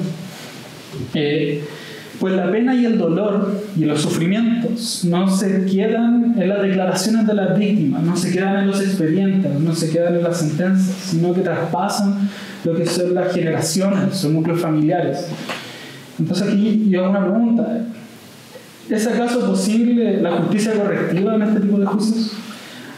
Pues la pena y el dolor y los sufrimientos no se quedan en las declaraciones de las víctimas, no se quedan en los expedientes, no se quedan en las sentencias, sino que traspasan lo que son las generaciones, los núcleos familiares. Entonces aquí yo hago una pregunta: ¿es acaso posible la justicia correctiva en este tipo de juicios?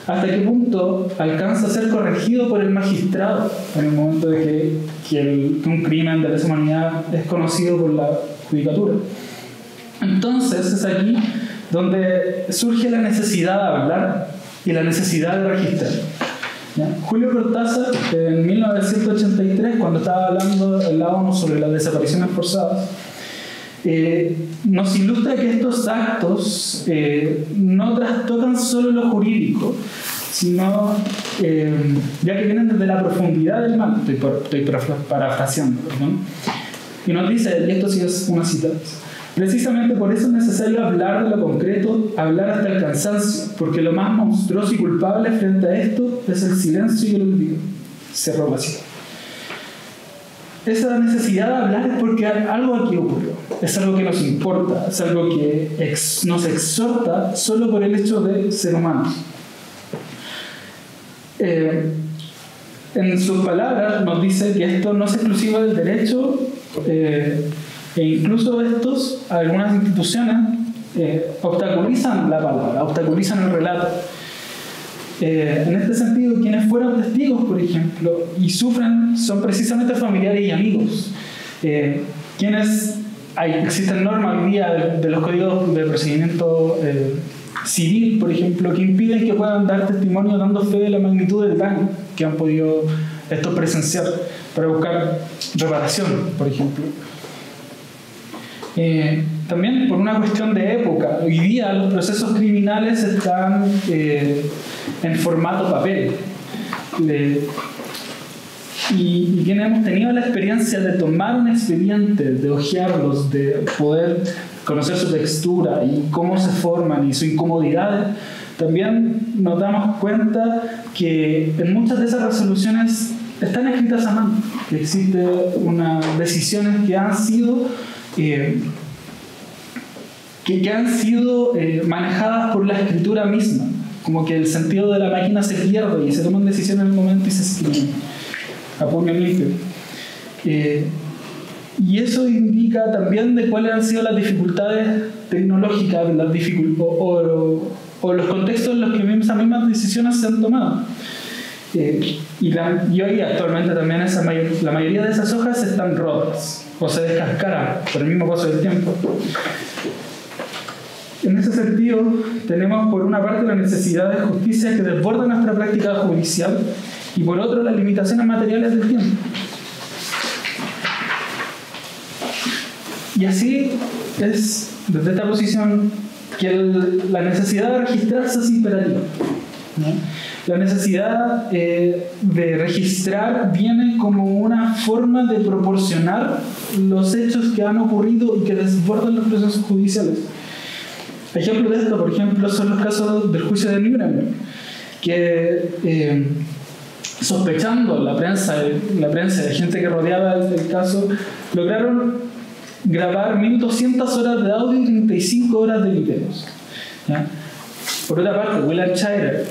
¿Hasta qué punto alcanza a ser corregido por el magistrado en el momento de que un crimen de lesa humanidad es conocido por la judicatura? Entonces es aquí donde surge la necesidad de hablar y la necesidad de registrar. ¿Ya? Julio Cortázar, en 1983, cuando estaba hablando en la ONU sobre las desapariciones forzadas, nos ilustra que estos actos no trastocan solo lo jurídico, sino ya que vienen desde la profundidad del mal. Estoy parafraseando, ¿no? Y nos dice, y esto sí es una cita: precisamente por eso es necesario hablar de lo concreto, hablar hasta el cansancio, porque lo más monstruoso y culpable frente a esto es el silencio y el olvido. Cerró la cita. Esa necesidad de hablar es porque algo aquí ocurrió, es algo que nos importa, es algo que nos exhorta solo por el hecho de ser humanos. En sus palabras nos dice que esto no es exclusivo del derecho, e incluso algunas instituciones obstaculizan la palabra, obstaculizan el relato. En este sentido, quienes fueron testigos, por ejemplo, y sufren, son precisamente familiares y amigos. Existen normas hoy día de los códigos de procedimiento civil, por ejemplo, que impiden que puedan dar testimonio dando fe de la magnitud del daño que han podido presenciar para buscar reparación, por ejemplo. También por una cuestión de época. Hoy día los procesos criminales están en formato papel. Y quienes hemos tenido la experiencia de tomar un expediente, de hojearlos, de poder conocer su textura y cómo se forman y su incomodidad, también nos damos cuenta que en muchas de esas resoluciones están escritas a mano, que existen unas decisiones que han sido manejadas por la escritura misma, como que el sentido de la máquina se pierde y se toman decisiones en el momento y se escriben a puño limpio. Y eso indica también de cuáles han sido las dificultades tecnológicas o los contextos en los que esas mismas decisiones se han tomado. Y hoy actualmente también la mayoría de esas hojas están rotas o se descascaran por el mismo paso del tiempo. En ese sentido, tenemos por una parte la necesidad de justicia que desborda nuestra práctica judicial y por otro las limitaciones materiales del tiempo. Y así es, desde esta posición, que la necesidad de registrarse es imperativa, ¿no? La necesidad de registrar viene como una forma de proporcionar los hechos que han ocurrido y que desbordan los procesos judiciales. Ejemplo de esto, por ejemplo, son los casos del juicio de Nuremberg, que sospechando la prensa y la gente que rodeaba el caso, lograron grabar 1200 horas de audio y 35 horas de videos, ¿ya? Por otra parte, Wilhelm Scheirer,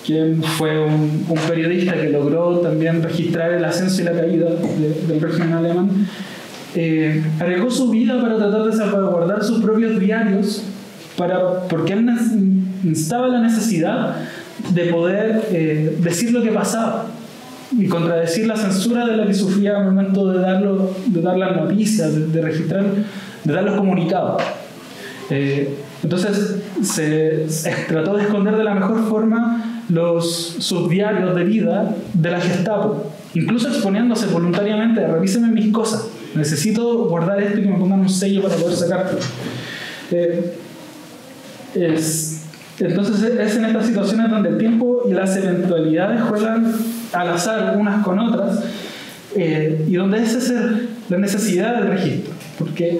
quien fue un periodista que logró también registrar el ascenso y la caída del régimen alemán, arriesgó su vida para tratar de salvaguardar sus propios diarios, porque él instaba la necesidad de poder decir lo que pasaba y contradecir la censura de la que sufría al momento de dar las noticias, de registrar, de dar los comunicados. Entonces se trató de esconder de la mejor forma sus diarios de vida de la Gestapo, incluso exponiéndose voluntariamente: revíseme mis cosas, necesito guardar esto y que me pongan un sello para poder sacarlo. Entonces es en estas situaciones donde el tiempo y las eventualidades juegan al azar unas con otras, y donde es la necesidad del registro, porque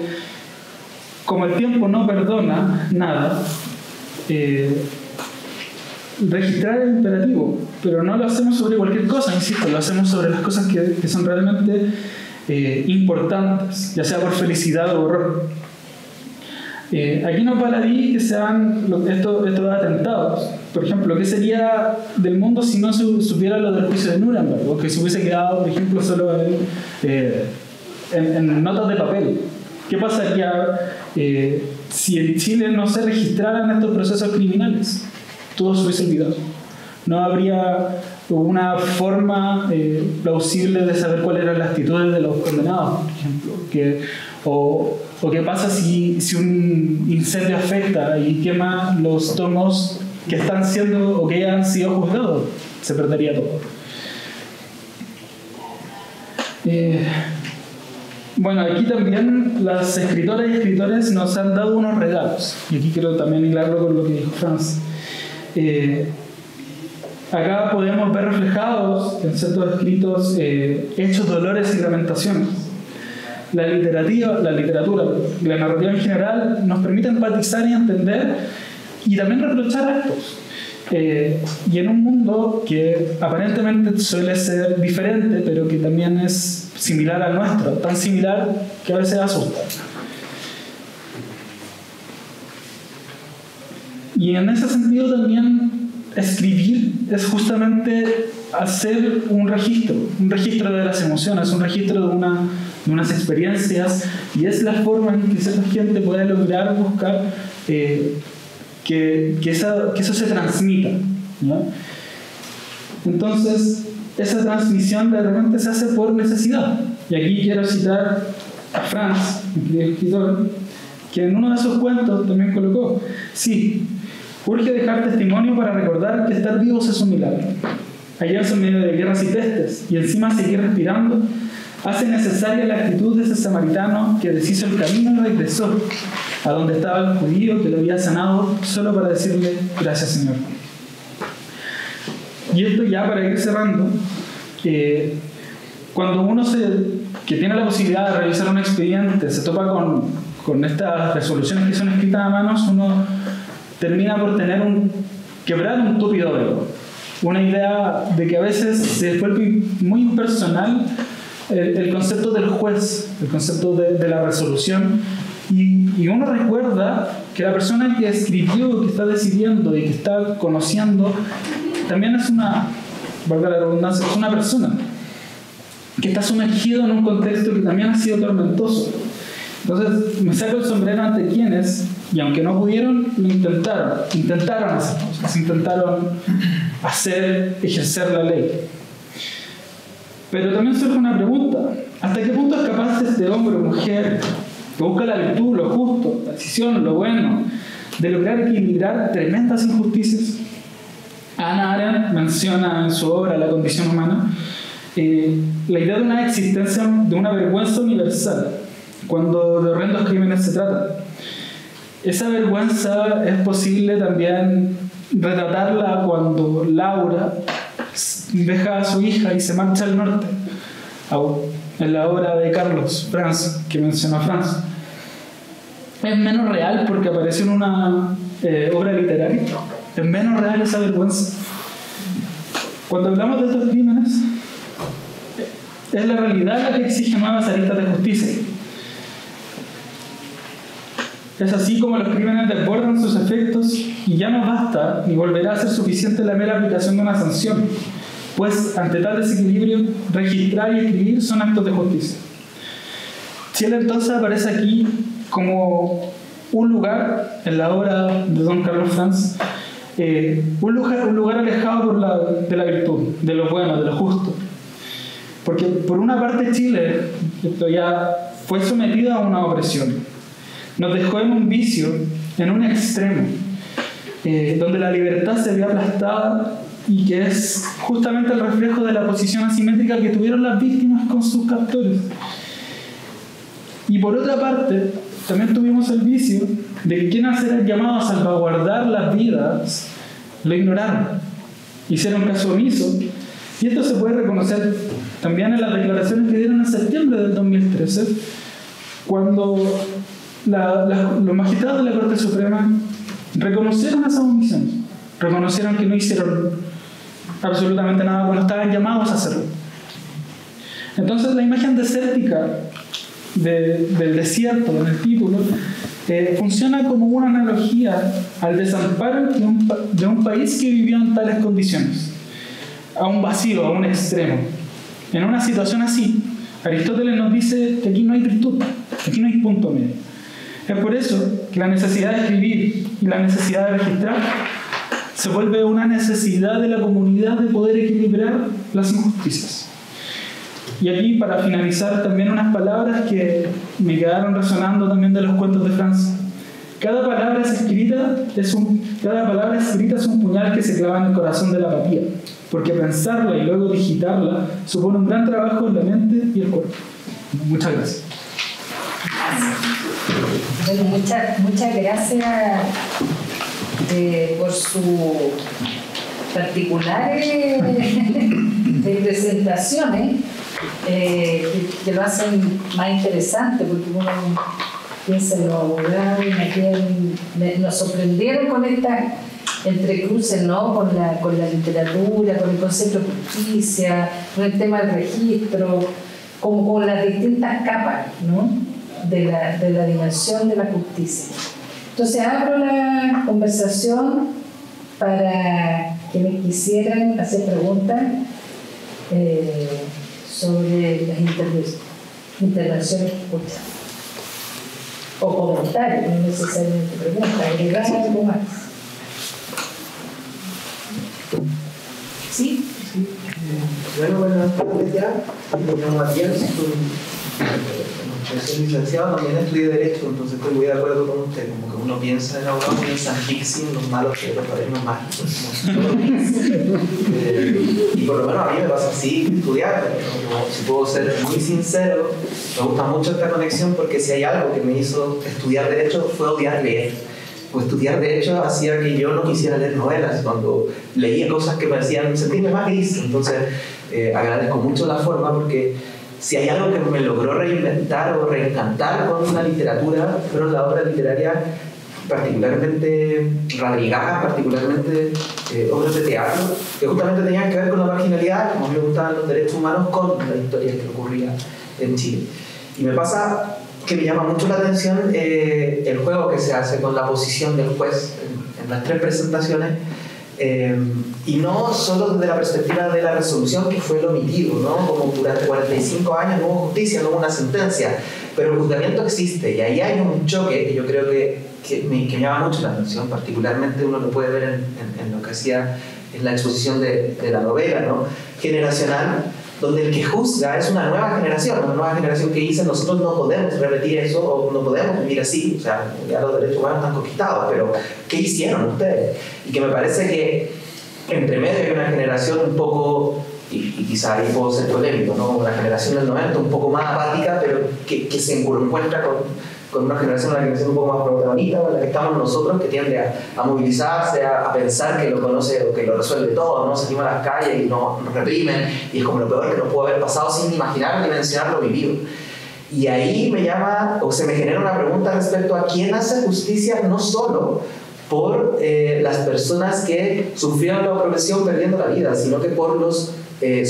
como el tiempo no perdona nada, registrar es imperativo, pero no lo hacemos sobre cualquier cosa, insisto, lo hacemos sobre las cosas que son realmente importantes, ya sea por felicidad o horror. Aquí nos baladí que se dan estos atentados. Por ejemplo, ¿qué sería del mundo si no se supiera lo del juicio de Nuremberg? O que se hubiese quedado, por ejemplo, solo en notas de papel. ¿Qué pasaría si en Chile no se registraran estos procesos criminales? Todo se hubiese olvidado. No habría una forma plausible de saber cuáles eran las actitudes de los condenados, por ejemplo. O qué pasa si un incendio afecta y quema los tomos que están siendo o que ya han sido juzgados. Se perdería todo. Bueno, aquí también las escritoras y escritores nos han dado unos regalos. Y aquí quiero también hilarlo con lo que dijo Franz. Acá podemos ver reflejados en ciertos escritos hechos, dolores y lamentaciones. La literatura y la narrativa en general nos permite empatizar y entender y también reprochar actos. Y en un mundo que aparentemente suele ser diferente, pero que también es similar al nuestro, tan similar que a veces asusta. Y en ese sentido también escribir es justamente hacer un registro de las emociones, un registro de unas experiencias, y es la forma en que cierta gente puede lograr buscar que eso se transmita, ¿no? Entonces, esa transmisión de repente se hace por necesidad. Y aquí quiero citar a Franz, mi querido escritor, que en uno de sus cuentos también colocó: sí, urge dejar testimonio para recordar que estar vivos es un milagro. Hallarse en medio de guerras y pestes, y encima seguir respirando, hace necesaria la actitud de ese samaritano que deshizo el camino y regresó a donde estaba el judío que lo había sanado, solo para decirle: gracias, Señor. Y esto ya para ir cerrando, cuando uno que tiene la posibilidad de revisar un expediente se topa con estas resoluciones que son escritas a manos, uno termina por quebrar un túpido ego. una idea de que a veces se vuelve muy impersonal el concepto del juez, el concepto de la resolución, y uno recuerda que la persona que escribió, que está decidiendo y que está conociendo, también es valga la redundancia, es una persona que está sumergido en un contexto que también ha sido tormentoso. Entonces me saco el sombrero ante quienes, y aunque no pudieron, lo intentaron hacer cosas, intentaron ejercer la ley. Pero también surge una pregunta: ¿hasta qué punto es capaz este hombre o mujer que busca la virtud, lo justo, la decisión, lo bueno, de lograr equilibrar tremendas injusticias? Hannah Arendt menciona en su obra La condición humana la idea de una existencia, de una vergüenza universal, cuando de horrendos crímenes se trata. Esa vergüenza es posible también retratarla cuando Laura deja a su hija y se marcha al norte, en la obra de Carlos Franz, que mencionó Franz. Es menos real porque apareció en una obra literaria. Es menos real esa vergüenza. Cuando hablamos de estos crímenes, es la realidad la que exige nuevas aristas de justicia. Es así como los crímenes desbordan sus efectos y ya no basta ni volverá a ser suficiente la mera aplicación de una sanción, pues ante tal desequilibrio, registrar y escribir son actos de justicia. Chile entonces aparece aquí como un lugar, en la obra de don Carlos Franz, un lugar alejado de la virtud, de lo bueno, de lo justo. Porque por una parte Chile esto ya fue sometido a una opresión, nos dejó en un vicio, en un extremo, donde la libertad se vio aplastada y que es justamente el reflejo de la posición asimétrica que tuvieron las víctimas con sus captores. Y por otra parte, también tuvimos el vicio de que quienes eran llamados a salvaguardar las vidas lo ignoraron, hicieron caso omiso, y esto se puede reconocer también en las declaraciones que dieron en septiembre del 2013, cuando los magistrados de la Corte Suprema reconocieron esas omisiones, reconocieron que no hicieron absolutamente nada cuando estaban llamados a hacerlo. Entonces la imagen desértica del desierto en el título funciona como una analogía al desamparo de un país que vivió en tales condiciones, a un vacío, a un extremo. En una situación así, Aristóteles nos dice que aquí no hay virtud, aquí no hay punto medio. Es por eso que la necesidad de escribir y la necesidad de registrar se vuelve una necesidad de la comunidad de poder equilibrar las injusticias. Y aquí, para finalizar, también unas palabras que me quedaron resonando también de los cuentos de Franz. Cada palabra escrita es un puñal que se clava en el corazón de la apatía, porque pensarla y luego digitarla supone un gran trabajo en la mente y el cuerpo. Muchas gracias. Bueno, muchas gracias por su particulares presentaciones que lo hacen más interesante, porque uno piensa en los abogados y nos sorprendieron con estas entrecruces, ¿no? con la literatura, con el concepto de justicia, con el tema del registro, con las distintas capas, ¿no? de la dimensión de la justicia. Entonces abro la conversación para quienes quisieran hacer preguntas sobre las intervenciones que escuchan, o comentarios, no necesariamente preguntas, agregar algo más. ¿Sí? Bueno, buenas tardes ya. Me llamo Matías, soy licenciado, también estudié Derecho, entonces estoy muy de acuerdo con usted. Como que uno piensa en abogados, piensa en Dixie, los malos que los padrinos mágicos. Y por lo menos a mí me pasa así estudiar, ¿no? Si puedo ser muy sincero, me gusta mucho esta conexión porque si hay algo que me hizo estudiar Derecho fue odiar leer. Pues estudiar Derecho hacía que yo no quisiera leer novelas cuando leía cosas que me hacían sentirme más gris. Entonces agradezco mucho la forma porque si hay algo que me logró reinventar o reencantar con la literatura fueron las obras literarias particularmente radicadas, particularmente obras de teatro, que justamente tenían que ver con la marginalidad, como me gustaban los derechos humanos, con la historia que ocurría en Chile. Y me pasa que me llama mucho la atención el juego que se hace con la posición del juez en las 3 presentaciones, y no solo desde la perspectiva de la resolución, que fue el omitido, ¿no? Como durante 45 años no hubo justicia, no hubo una sentencia, pero el juzgamiento existe, y ahí hay un choque que yo creo que me llama mucho la atención, particularmente uno lo puede ver en lo que hacía en la exposición de la novela, ¿no? Generacional, donde el que juzga es una nueva generación que dice: nosotros no podemos repetir eso, o no podemos vivir así, o sea, ya los derechos humanos están conquistados, pero ¿qué hicieron ustedes? Y que me parece que entre medio hay una generación un poco, y quizá ahí puedo ser polémico, ¿no? La generación del 90 un poco más apática, pero que se encuentra con una generación un poco más protagonista, en la que estamos nosotros, que tiende a movilizarse, a pensar que lo conoce o que lo resuelve todo, ¿no? Salimos a las calles y nos reprimen, y es como lo peor que nos puede haber pasado sin imaginar ni mencionar lo vivido. Y ahí me llama, o se me genera una pregunta respecto a quién hace justicia, no solo por las personas que sufrieron la opresión perdiendo la vida, sino que por los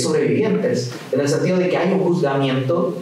sobrevivientes, en el sentido de que hay un juzgamiento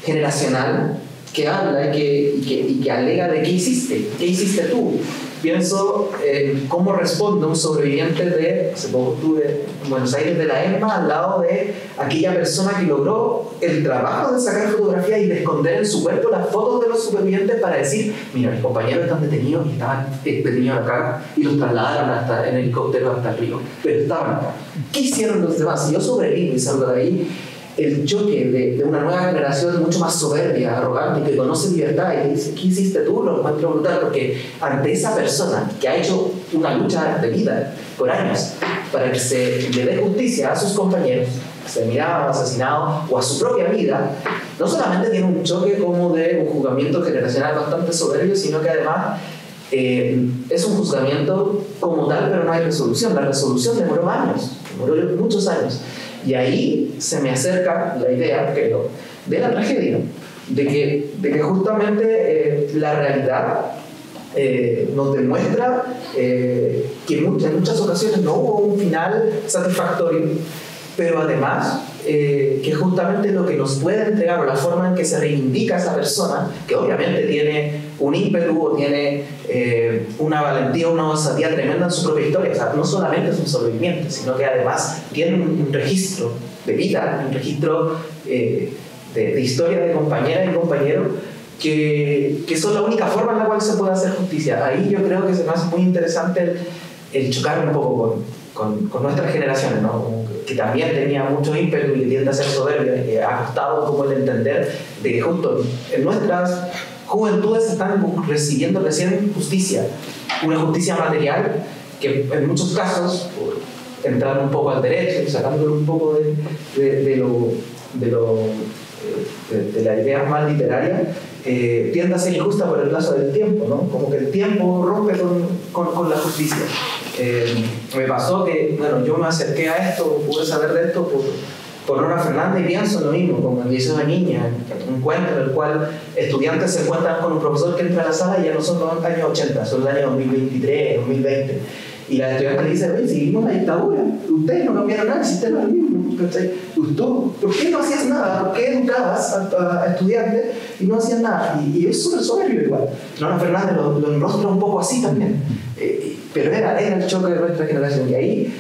generacional que habla y que alega de qué hiciste tú. Pienso en cómo responde un sobreviviente de, hace poco estuve en Buenos Aires, de la ESMA, al lado de aquella persona que logró el trabajo de sacar fotografías y de esconder en su cuerpo las fotos de los supervivientes para decir: mira, mis compañeros están detenidos y estaban detenidos acá, y los trasladaron en helicóptero hasta el río, pero estaban acá. ¿Qué hicieron los demás? Si yo sobrevivo y salgo de ahí, el choque de una nueva generación mucho más soberbia, arrogante, que conoce libertad y dice: ¿qué hiciste tú? Lo encuentro brutal, porque ante esa persona que ha hecho una lucha de vida por años para que se le dé justicia a sus compañeros exterminados, asesinados, o a su propia vida, no solamente tiene un choque como de un juzgamiento generacional bastante soberbio, sino que además es un juzgamiento como tal, pero no hay resolución. La resolución demoró años, demoró muchos años. Y ahí se me acerca la idea, creo, de la tragedia, de que justamente la realidad nos demuestra que en muchas ocasiones no hubo un final satisfactorio, pero además que justamente lo que nos puede entregar, o la forma en que se reivindica esa persona, que obviamente tiene un ímpetu o tiene una valentía, una osadía tremenda en su propia historia, o sea, no solamente es un sobreviviente, sino que además tiene un registro de vida, un registro de historia de compañeras y compañeros que son la única forma en la cual se puede hacer justicia. Ahí yo creo que se me hace muy interesante el chocar un poco con nuestras generaciones, ¿no? Que también tenía mucho ímpetu y que tiende a ser soberbia, y que ha costado como el entender de que justo en nuestras juventudes están recibiendo recién justicia, una justicia material que en muchos casos, entrando un poco al derecho y sacándolo un poco de la idea más literaria, tiende a ser injusta por el plazo del tiempo, ¿no? Como que el tiempo rompe con la justicia. Me pasó que, bueno, yo me acerqué a esto, pude saber de esto por Nora Fernández, y pienso lo mismo, como en Dice una niña, un cuento en el cual estudiantes se encuentran con un profesor que entra a la sala y ya no son los años 80, son los años 2023, 2020. Y la estudiante le dice: oye, seguimos la dictadura, ustedes no cambiaron nada, el sistema es el mismo. ¿Tú por qué no hacías nada? ¿Por qué educabas a estudiantes y no hacías nada? Y es súper soberbio igual. Nora Fernández lo enrostra un poco así también. Pero era el choque de nuestra generación. Y ahí,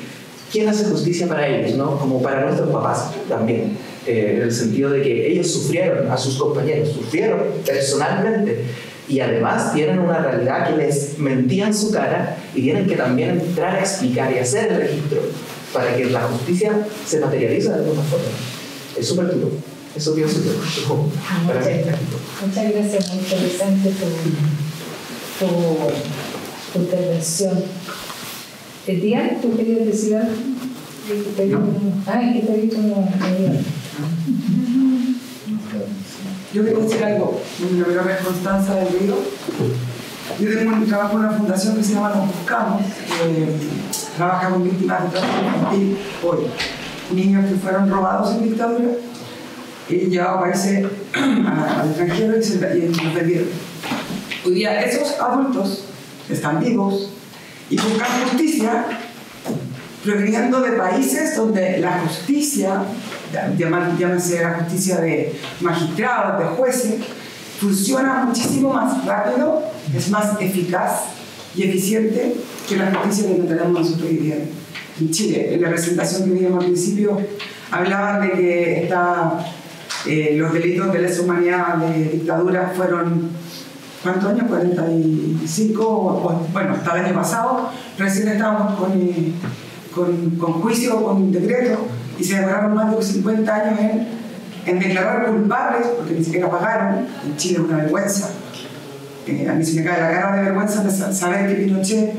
¿quién hace justicia para ellos, no? Como para nuestros papás también. En el sentido de que ellos sufrieron a sus compañeros, sufrieron personalmente. Y además tienen una realidad que les mentía en su cara, y tienen que también entrar a explicar y hacer el registro para que la justicia se materialice de alguna forma. Es súper duro. Eso pienso yo. Muchas gracias, muy interesante tu intervención. Diana, ¿tú querías decir algo? Es que te vi como... Yo quería decir algo. Mi nombre es Constanza del Río. Yo tengo un trabajo en una fundación que se llama Nos Buscamos, trabaja con víctimas de tráfico infantil hoy. Niños que fueron robados en dictadura y llevados, parece, al extranjero y los vendieron. Hoy día esos adultos están vivos, y buscan justicia proveniendo de países donde la justicia, llámese la justicia de magistrados, de jueces, funciona muchísimo más rápido, es más eficaz y eficiente que la justicia que tenemos nosotros hoy día en Chile. En la presentación que vimos al principio hablaban de que los delitos de lesa humanidad de dictadura fueron, ¿cuántos años? 45, bueno, hasta el año pasado recién estábamos con juicio, con decreto, y se demoraron más de 50 años en declarar culpables, porque ni siquiera pagaron. En Chile es una vergüenza. A mí se me cae la cara de vergüenza de saber que Pinochet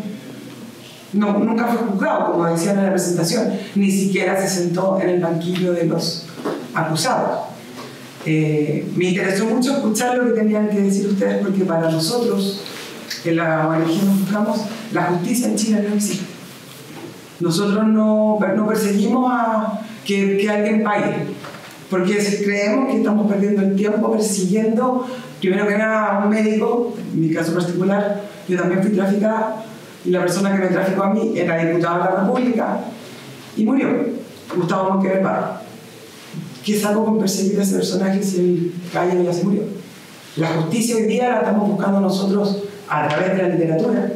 nunca fue juzgado, como decían en la presentación, ni siquiera se sentó en el banquillo de los acusados. Me interesó mucho escuchar lo que tenían que decir ustedes, porque para nosotros, en la ONG nos buscamos, la justicia en Chile no existe. Nosotros no perseguimos a que alguien pague, porque creemos que estamos perdiendo el tiempo persiguiendo, primero que nada, a un médico. En mi caso particular, yo también fui traficada, y la persona que me traficó a mí era diputado de la República y murió, Gustavo Monquera Parra. ¿Qué saco con perseguir a ese personaje si el calle ya se murió? La justicia hoy día la estamos buscando nosotros a través de la literatura,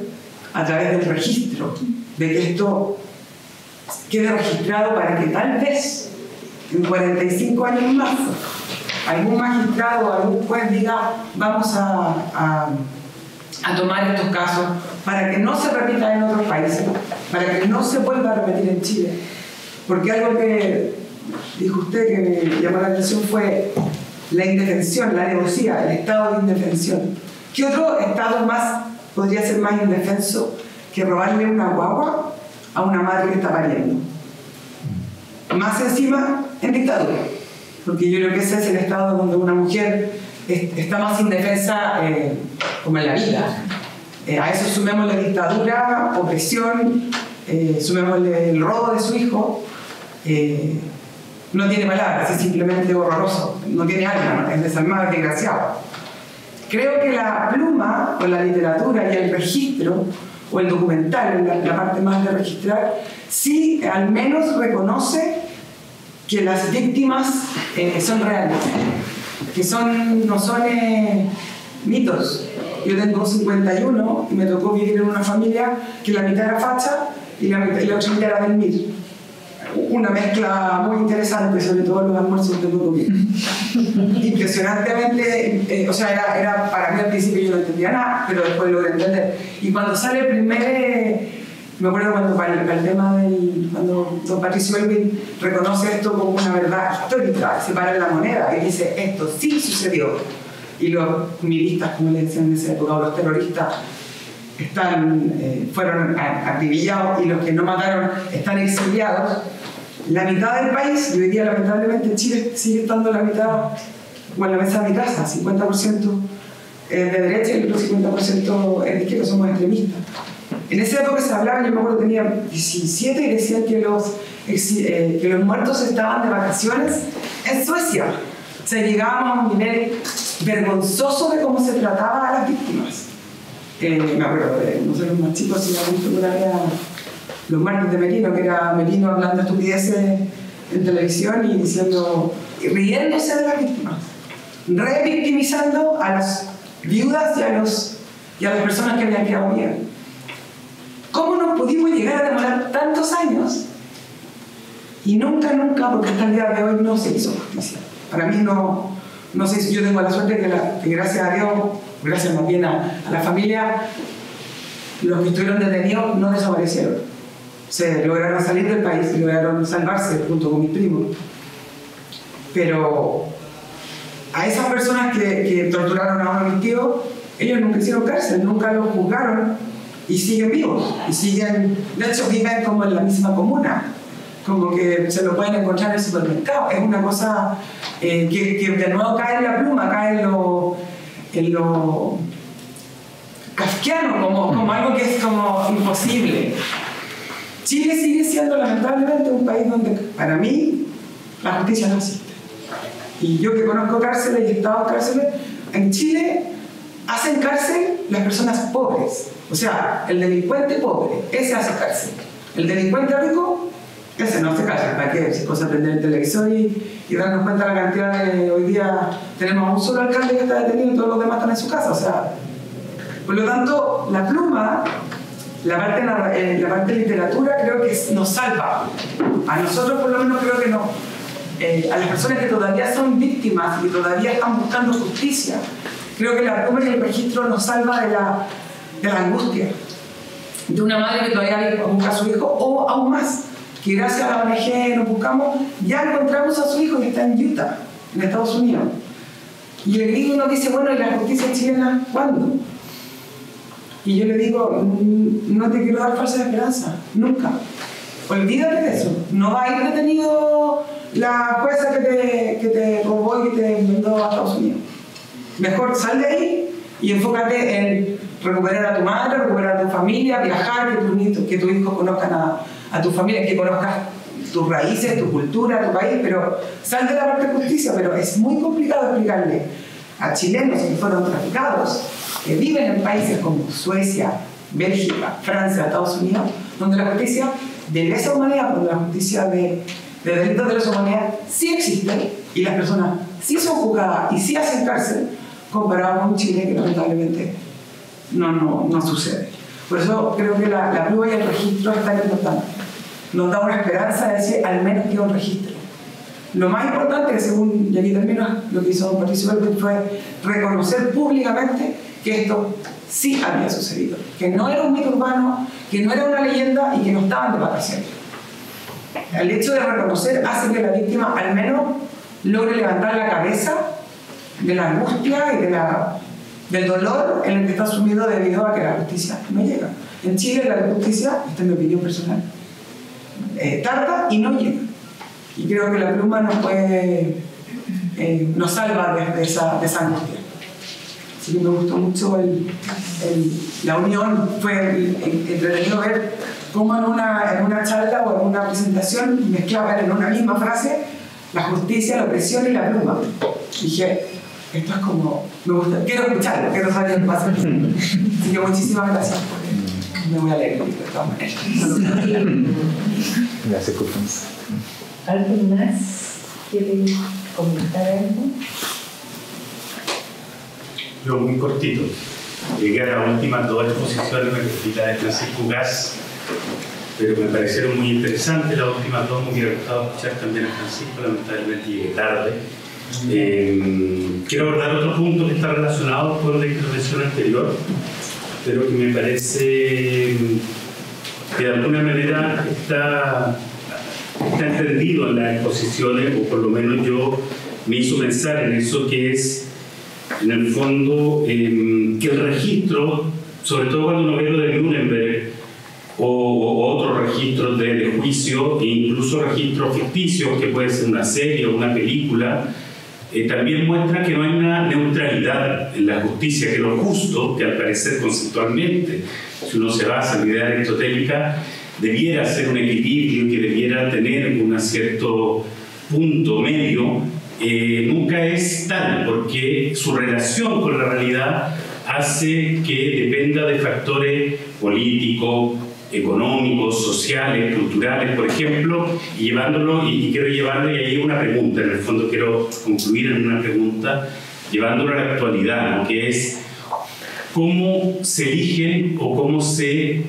a través del registro, de que esto quede registrado para que tal vez en 45 años más algún magistrado, algún juez diga: vamos a tomar estos casos para que no se repita en otros países, para que no se vuelva a repetir en Chile. Porque algo que dijo usted que me llamó la atención fue la indefensión, la alevosía, el estado de indefensión. ¿Qué otro estado más podría ser más indefenso que robarle una guagua a una madre que está pariendo? Más encima en dictadura, porque yo creo que ese es el estado donde una mujer está más indefensa, como en la vida. A eso sumémosle dictadura, opresión, sumémosle el robo de su hijo. No tiene palabras, es simplemente horroroso, no tiene alma, es desalmado, es desgraciado. Creo que la pluma o la literatura y el registro o el documental, la parte más de registrar, sí al menos reconoce que las víctimas son reales, que no son mitos. Yo tengo 51 y me tocó vivir en una familia que la mitad era facha y la otra mitad era del MIR. Una mezcla muy interesante, sobre todo los almuerzos que tengo comido. Impresionantemente, o sea, era para mí al principio yo no entendía nada, pero después logré entender. Y cuando sale el primer, me acuerdo cuando para el tema cuando don Patricio Elwin reconoce esto como una verdad histórica, separa la moneda y dice: esto sí sucedió. Y los milistas, como le decían en esa época, o los terroristas, fueron acribillados, y los que no mataron están exiliados. La mitad del país, y hoy día lamentablemente en Chile sigue estando la mitad, o en la mesa de mi casa, 50% de derecha y el otro 50% de izquierda, somos extremistas. En esa época se hablaba, yo me acuerdo tenía 17 y decían que los muertos estaban de vacaciones en Suecia. O sea, llegábamos a un nivel vergonzoso de cómo se trataba a las víctimas. Me acuerdo de, no sé, los más chicos, si me visto una vez los martes de Merino, que era Merino hablando estupideces en televisión y riéndose de las víctimas, revictimizando a las viudas y a las personas que habían quedado bien. ¿Cómo nos pudimos llegar a demorar tantos años? Y nunca, porque hasta el día de hoy no se hizo justicia. Para mí no se hizo. Yo tengo la suerte que gracias a Dios, gracias más bien a la familia, los que estuvieron detenidos no desaparecieron. Se lograron salir del país y lograron salvarse junto con mis primos. Pero a esas personas que torturaron a uno de mis tíos, ellos nunca hicieron cárcel, nunca los juzgaron y siguen vivos. Y siguen, de hecho, viven como en la misma comuna, como que se lo pueden encontrar en el supermercado. Es una cosa que de nuevo cae en la pluma, cae en lo kafkiano, como algo que es como imposible. Chile sigue siendo lamentablemente un país donde, para mí, la justicia no existe. Y yo que conozco cárceles y he estado en cárceles, en Chile hacen cárcel las personas pobres. O sea, el delincuente pobre, ese hace cárcel. El delincuente rico, ese no hace cárcel. ¿Para qué? Si cosa aprender el televisor y darnos cuenta de la cantidad de... Hoy día tenemos un solo alcalde que está detenido y todos los demás están en su casa. O sea, por lo tanto, la pluma, la parte de literatura creo que nos salva. A nosotros por lo menos creo que no. A las personas que todavía son víctimas y que todavía están buscando justicia, creo que la pluma y el registro nos salva de la angustia de una madre que todavía busca a su hijo, o aún más, que gracias a la ONG nos buscamos, ya encontramos a su hijo y está en Utah, en Estados Unidos. Y el gringo nos dice, bueno, ¿y la justicia chilena cuándo? Y yo le digo, no te quiero dar falsa esperanza, nunca. Olvídate de eso. No va a ir detenido la jueza que te robó y que te mandó a Estados Unidos. Mejor sal de ahí y enfócate en recuperar a tu madre, recuperar a tu familia, viajar, que tus hijos conozcan a tu familia, que conozcas tus raíces, tu cultura, tu país, pero sal de la parte de justicia. Pero es muy complicado explicarle a chilenos que fueron traficados, que viven en países como Suecia, Bélgica, Francia, Estados Unidos, donde la justicia de lesa humanidad, donde la justicia de delitos de lesa humanidad sí existe y las personas sí son juzgadas y sí hacen cárcel, comparado con Chile, que lamentablemente no sucede. Por eso creo que la pluma y el registro es tan importante. Nos da una esperanza de decir al menos que un registro. Lo más importante, según, y aquí termino, lo que hizo don Patricio Beltrán, fue reconocer públicamente que esto sí había sucedido, que no era un mito urbano, que no era una leyenda y que no estaban de vacaciones. El hecho de reconocer hace que la víctima al menos logre levantar la cabeza de la angustia y del dolor en el que está sumido debido a que la justicia no llega. En Chile la justicia, esta es mi opinión personal, tarda y no llega. Y creo que la pluma nos salva de esa angustia. Así que me gustó mucho la unión. Fue entretenido ver cómo en una charla o en una presentación mezclaban en una misma frase la justicia, la opresión y la pluma. Dije, esto es como, me gusta, quiero escucharlo, quiero saber qué pasa. Así que muchísimas gracias. Me voy a leer el libro de todas maneras. Gracias, Constanza. ¿Alguien más quiere comentar algo? Yo muy cortito. Llegué a las últimas dos exposiciones, me repetí la de Francisco Gas, pero me parecieron muy interesantes las últimas dos. Me hubiera gustado escuchar también a Francisco, lamentablemente llegué tarde. Quiero abordar otro punto que está relacionado con la intervención anterior, pero que me parece que de alguna manera está entendido en las exposiciones, o por lo menos yo me hizo pensar en eso, que es en el fondo que el registro, sobre todo cuando uno ve lo de Nuremberg o otros registros de juicio, e incluso registros ficticios que puede ser una serie o una película, también muestra que no hay una neutralidad en la justicia, que lo justo, que al parecer conceptualmente, si uno se basa en la idea aristotélica, debiera ser un equilibrio, que debiera tener un cierto punto medio, nunca es tal, porque su relación con la realidad hace que dependa de factores políticos, económicos, sociales, culturales, por ejemplo, y llevándolo, y quiero llevarlo, y ahí hay una pregunta, en el fondo quiero concluir en una pregunta, llevándolo a la actualidad, ¿no? Que es cómo se eligen o cómo se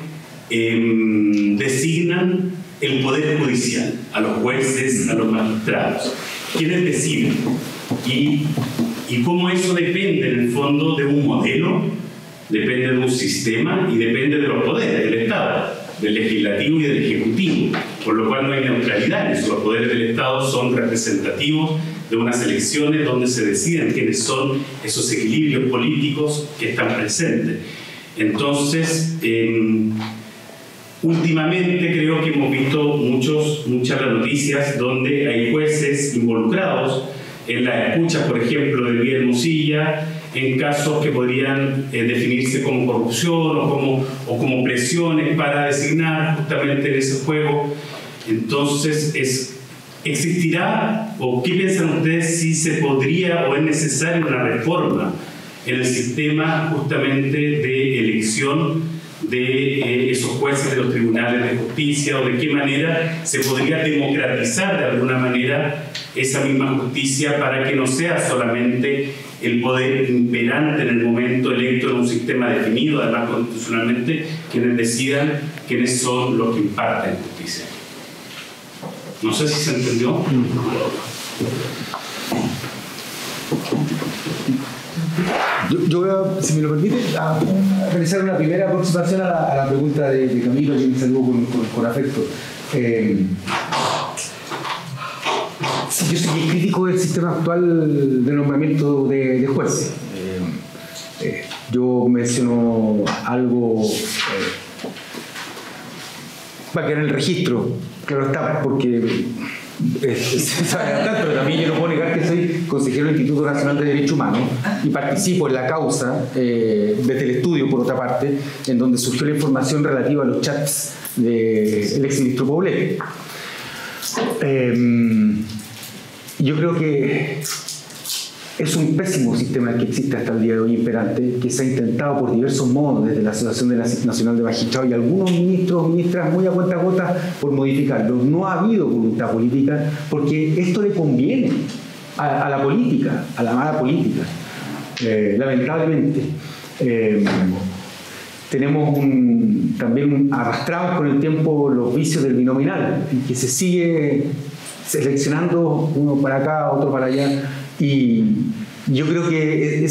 designan el poder judicial, a los jueces, a los magistrados. ¿Quiénes deciden? Y cómo eso depende, en el fondo, de un modelo, depende de un sistema y depende de los poderes del Estado, del legislativo y del ejecutivo, por lo cual no hay neutralidad en eso. Los poderes del Estado son representativos de unas elecciones donde se deciden quiénes son esos equilibrios políticos que están presentes. Entonces, últimamente creo que hemos visto muchas noticias donde hay jueces involucrados en las escuchas, por ejemplo, de Elías Hermosilla, en casos que podrían definirse como corrupción o como presiones para designar justamente en ese juego. Entonces, ¿existirá o qué piensan ustedes si se podría o es necesaria una reforma en el sistema justamente de elección de esos jueces de los tribunales de justicia, o de qué manera se podría democratizar de alguna manera esa misma justicia para que no sea solamente el poder imperante en el momento electo en un sistema definido, además constitucionalmente, quienes decidan quiénes son los que imparten justicia. No sé si se entendió. Yo voy a, si me lo permite, a realizar una primera aproximación a la pregunta de Camilo, que me saludó con afecto. Yo soy crítico del sistema actual de nombramiento de jueces. Yo menciono algo para que en el registro, claro está, porque se sabe bastante, pero también yo no puedo negar que soy consejero del Instituto Nacional de Derechos Humanos y participo en la causa de Telestudio, por otra parte, en donde surgió la información relativa a los chats del exministro Poblete. Yo creo que es un pésimo sistema el que existe hasta el día de hoy imperante, que se ha intentado por diversos modos desde la Asociación Nacional de Magistrados y algunos ministros o ministras muy a cuentagotas por modificarlo. No ha habido voluntad política porque esto le conviene a la política, a la mala política. Lamentablemente. Tenemos también arrastramos con el tiempo los vicios del binominal, en que se sigue seleccionando uno para acá, otro para allá, y yo creo que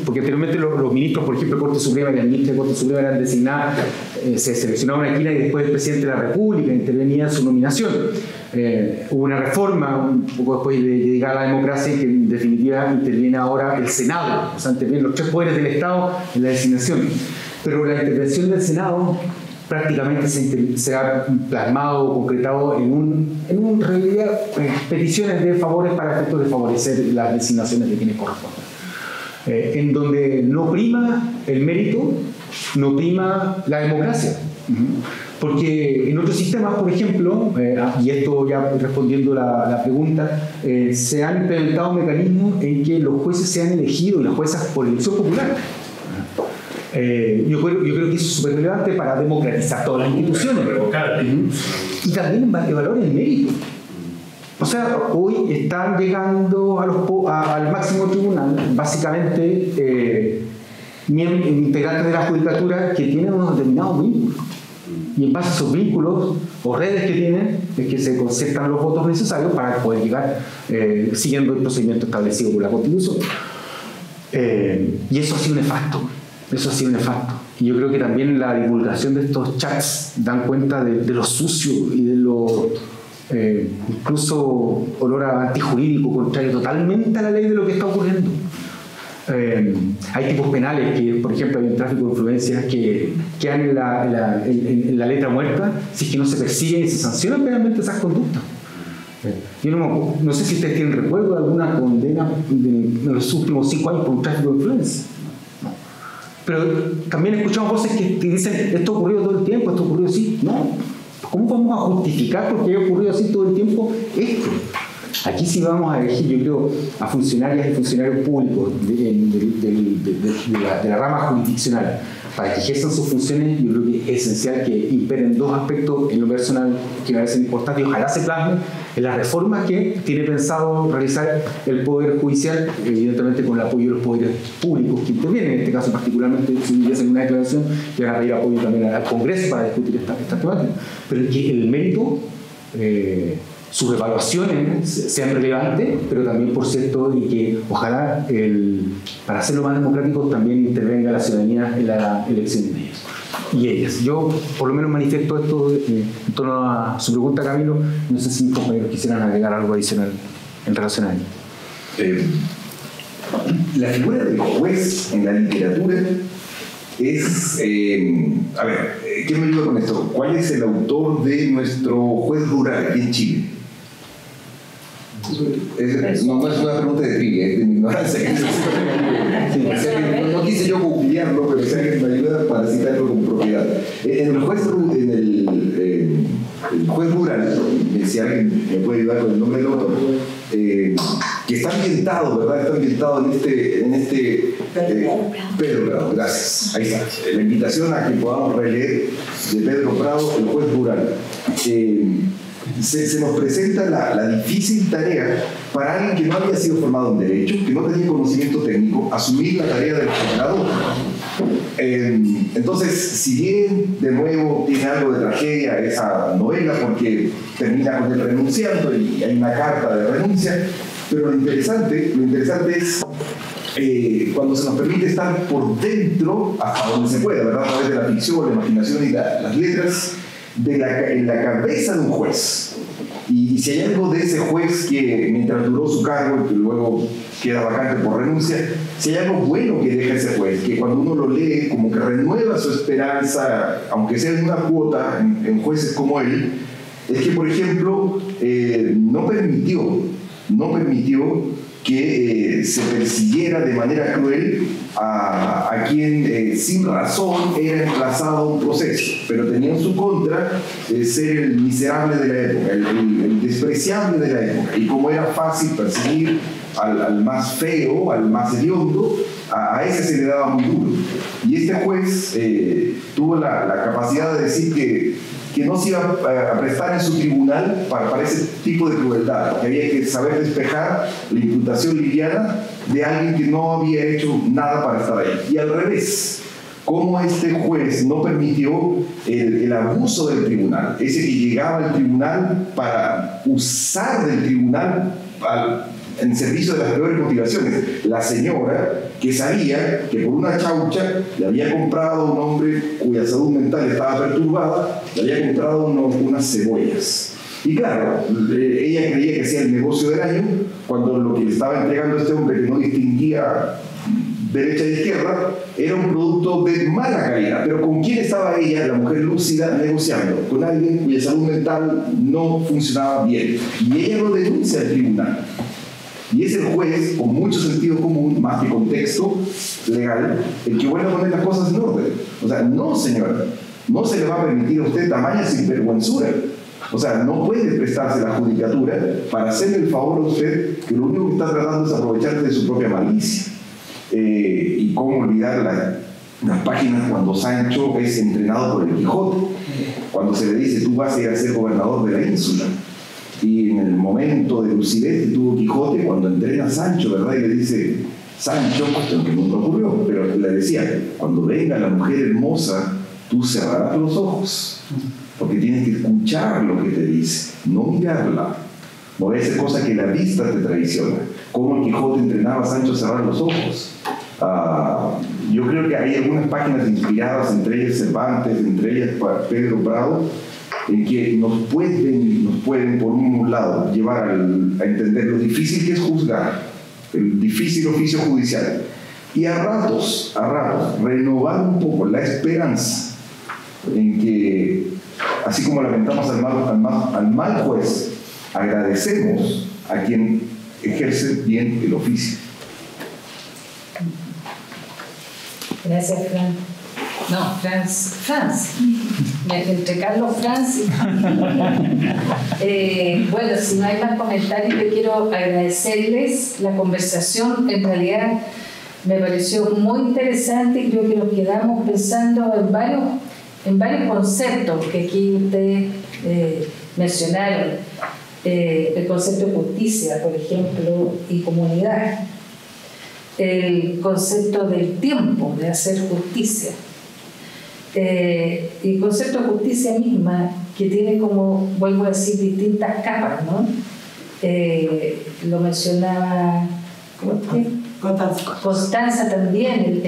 porque anteriormente los ministros, por ejemplo, de Corte Suprema y la ministra de Corte Suprema eran designadas, se seleccionaba una esquina y después el presidente de la República intervenía en su nominación. Hubo una reforma un poco después de llegar a la democracia, que en definitiva interviene ahora el Senado, o sea, intervienen los tres poderes del Estado en la designación. Pero la intervención del Senado prácticamente se ha plasmado o concretado en realidad peticiones de favores para efectos de favorecer las designaciones de quienes corresponden. En donde no prima el mérito, no prima la democracia. Porque en otros sistemas, por ejemplo, y esto ya respondiendo la pregunta, se han implementado mecanismos en que los jueces sean elegidos y las juezas por elección popular. Yo creo que eso es súper relevante para democratizar todas las instituciones. Y también evaluar el mérito. O sea, hoy están llegando al máximo tribunal, básicamente, integrantes de la judicatura que tienen unos determinados vínculos. Y en base a esos vínculos o redes que tienen, es que se concertan los votos necesarios para poder llegar siguiendo el procedimiento establecido por la Constitución. Y eso ha sido nefasto. Eso ha sido nefasto. Y yo creo que también la divulgación de estos chats dan cuenta de lo sucio y de lo incluso olor a antijurídico, contrario totalmente a la ley de lo que está ocurriendo. Hay tipos penales que, por ejemplo, hay un tráfico de influencias que quedan en la letra muerta si es que no se persiguen y se sancionan penalmente esas conductas. Yo no sé si ustedes tienen recuerdo de alguna condena de los últimos 5 años por un tráfico de influencias. Pero también escuchamos voces que dicen esto ocurrió todo el tiempo, esto ocurrió así. No, ¿cómo vamos a justificar porque haya ocurrido así todo el tiempo esto? Aquí sí vamos a elegir, yo creo, a funcionarias y funcionarios públicos de la rama jurisdiccional para que ejerzan sus funciones. Yo creo que es esencial que imperen dos aspectos en lo personal que me parecen importantes y ojalá se plasmen en las reformas que tiene pensado realizar el Poder Judicial, evidentemente con el apoyo de los poderes públicos que intervienen, en este caso particularmente si hacen una declaración que van a pedir apoyo también al Congreso para discutir esta temática, pero que el mérito, sus evaluaciones sean relevantes, pero también, por cierto, y que ojalá para hacerlo más democrático también intervenga la ciudadanía en la elección de ellos y ellas. Yo por lo menos manifiesto esto en torno a su pregunta, Camilo. No sé si mis compañeros quisieran agregar algo adicional en relación a ello. La figura del juez en la literatura es... a ver, ¿qué me ayuda con esto? ¿Cuál es el autor de nuestro juez rural aquí en Chile? No es una pregunta de trivia, es de mi ignorancia. No quise yo googlearlo, pero si alguien me ayuda para citarlo con propiedad. En el juez rural, si alguien me puede ayudar con el nombre del autor, que está ambientado, ¿verdad? Está ambientado en este Pedro Prado, gracias. Ahí está. La invitación a que podamos releer de Pedro Prado, el juez rural. Se nos presenta la difícil tarea para alguien que no había sido formado en Derecho, que no tenía conocimiento técnico, asumir la tarea del juzgador. Entonces, si bien de nuevo tiene algo de tragedia esa novela, porque termina con él renunciando y hay una carta de renuncia, pero lo interesante es cuando se nos permite estar por dentro, hasta donde se pueda, ¿verdad? A través de la ficción, la imaginación y las letras, en la cabeza de un juez. Y si hay algo de ese juez que mientras duró su cargo y que luego queda vacante por renuncia, si hay algo bueno que deja ese juez, que cuando uno lo lee como que renueva su esperanza, aunque sea en una cuota en jueces como él, es que, por ejemplo, no permitió que se persiguiera de manera cruel a quien sin razón era emplazado a un proceso, pero tenía en su contra ser el miserable de la época, el despreciable de la época, y como era fácil perseguir al más feo, al más hediondo, a ese se le daba muy duro. Y este juez tuvo la capacidad de decir que no se iba a prestar en su tribunal para ese tipo de crueldad, que había que saber despejar la imputación liviana de alguien que no había hecho nada para estar ahí. Y al revés, cómo este juez no permitió el abuso del tribunal, ese que llegaba al tribunal para usar del tribunal en servicio de las peores motivaciones. La señora que sabía que por una chaucha le había comprado a un hombre cuya salud mental estaba perturbada, le había comprado unas cebollas. Y claro, ella creía que hacía el negocio del año, cuando lo que le estaba entregando a este hombre, que no distinguía derecha e izquierda, era un producto de mala calidad. Pero ¿con quién estaba ella, la mujer lúcida, negociando? Con alguien cuya salud mental no funcionaba bien. Y ella lo denuncia al tribunal. Y es el juez, con mucho sentido común, más que contexto legal, el que vuelve a poner las cosas en orden. O sea, no, señora, no se le va a permitir a usted tamaña sinvergüenzura. O sea, no puede prestarse la judicatura para hacerle el favor a usted, que lo único que está tratando es aprovecharse de su propia malicia. Y cómo olvidar las páginas cuando Sancho es entrenado por el Quijote, cuando se le dice, tú vas a ir a ser gobernador de la ínsula. Y en el momento de lucidez que tuvo Quijote, cuando entrena a Sancho, ¿verdad? Y le dice, Sancho, aunque nunca ocurrió, pero le decía, cuando venga la mujer hermosa, tú cerrarás los ojos, porque tienes que escuchar lo que te dice, no mirarla. No voy a hacer cosa que la vista te traiciona. Cómo el Quijote entrenaba a Sancho a cerrar los ojos. Yo creo que hay algunas páginas inspiradas, entre ellas Cervantes, entre ellas Pedro Prado, en que nos pueden por un lado llevar a entender lo difícil que es juzgar, el difícil oficio judicial, y a ratos renovar un poco la esperanza en que, así como lamentamos al mal juez, agradecemos a quien ejerce bien el oficio. Gracias, Fran. No, Franz. Entre Carlos Franz y... bueno, si no hay más comentarios, yo quiero agradecerles la conversación. En realidad me pareció muy interesante y creo que nos quedamos pensando en varios conceptos que aquí ustedes mencionaron. El concepto de justicia, por ejemplo, y comunidad. El concepto del tiempo, de hacer justicia. Y el concepto de justicia misma, que tiene como, vuelvo a decir, distintas capas, ¿no? Lo mencionaba Constanza también,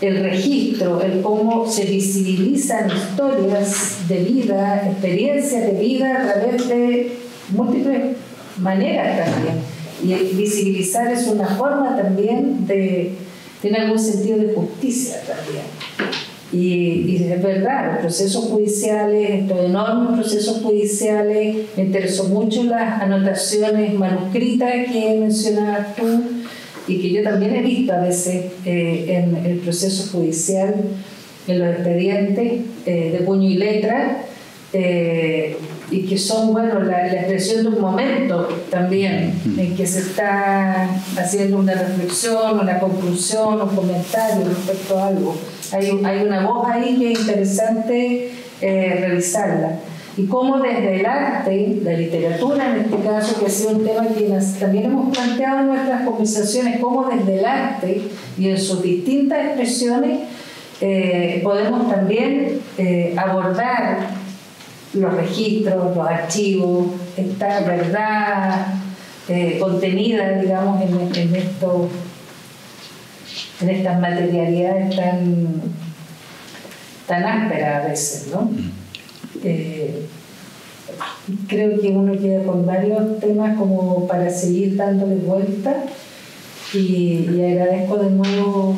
el registro, el cómo se visibilizan historias de vida, experiencias de vida a través de múltiples maneras también. Y visibilizar es una forma también tiene algún sentido de justicia también. Y es verdad, los procesos judiciales, estos enormes procesos judiciales, me interesó mucho las anotaciones manuscritas que mencionabas tú y que yo también he visto a veces en el proceso judicial, en los expedientes de puño y letra, y que son, bueno, la expresión de un momento también, en que se está haciendo una reflexión, una conclusión, un comentario respecto a algo. Hay una voz ahí que es interesante revisarla. Y cómo desde el arte, la literatura en este caso, que ha sido un tema que también hemos planteado en nuestras conversaciones, cómo desde el arte y en sus distintas expresiones podemos también abordar los registros, los archivos, esta verdad contenida, digamos, en estas materialidades tan ásperas a veces, ¿no? Creo que uno queda con varios temas como para seguir dándole vuelta y agradezco de nuevo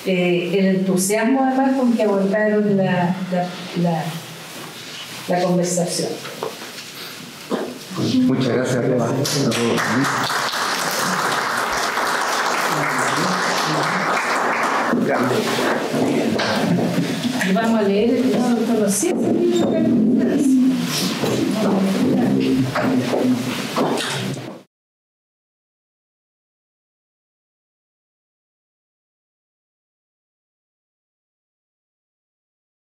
el entusiasmo además con que abordaron la conversación. Muchas gracias, Reba. Y vamos a leer el libro, no conocí ese libro que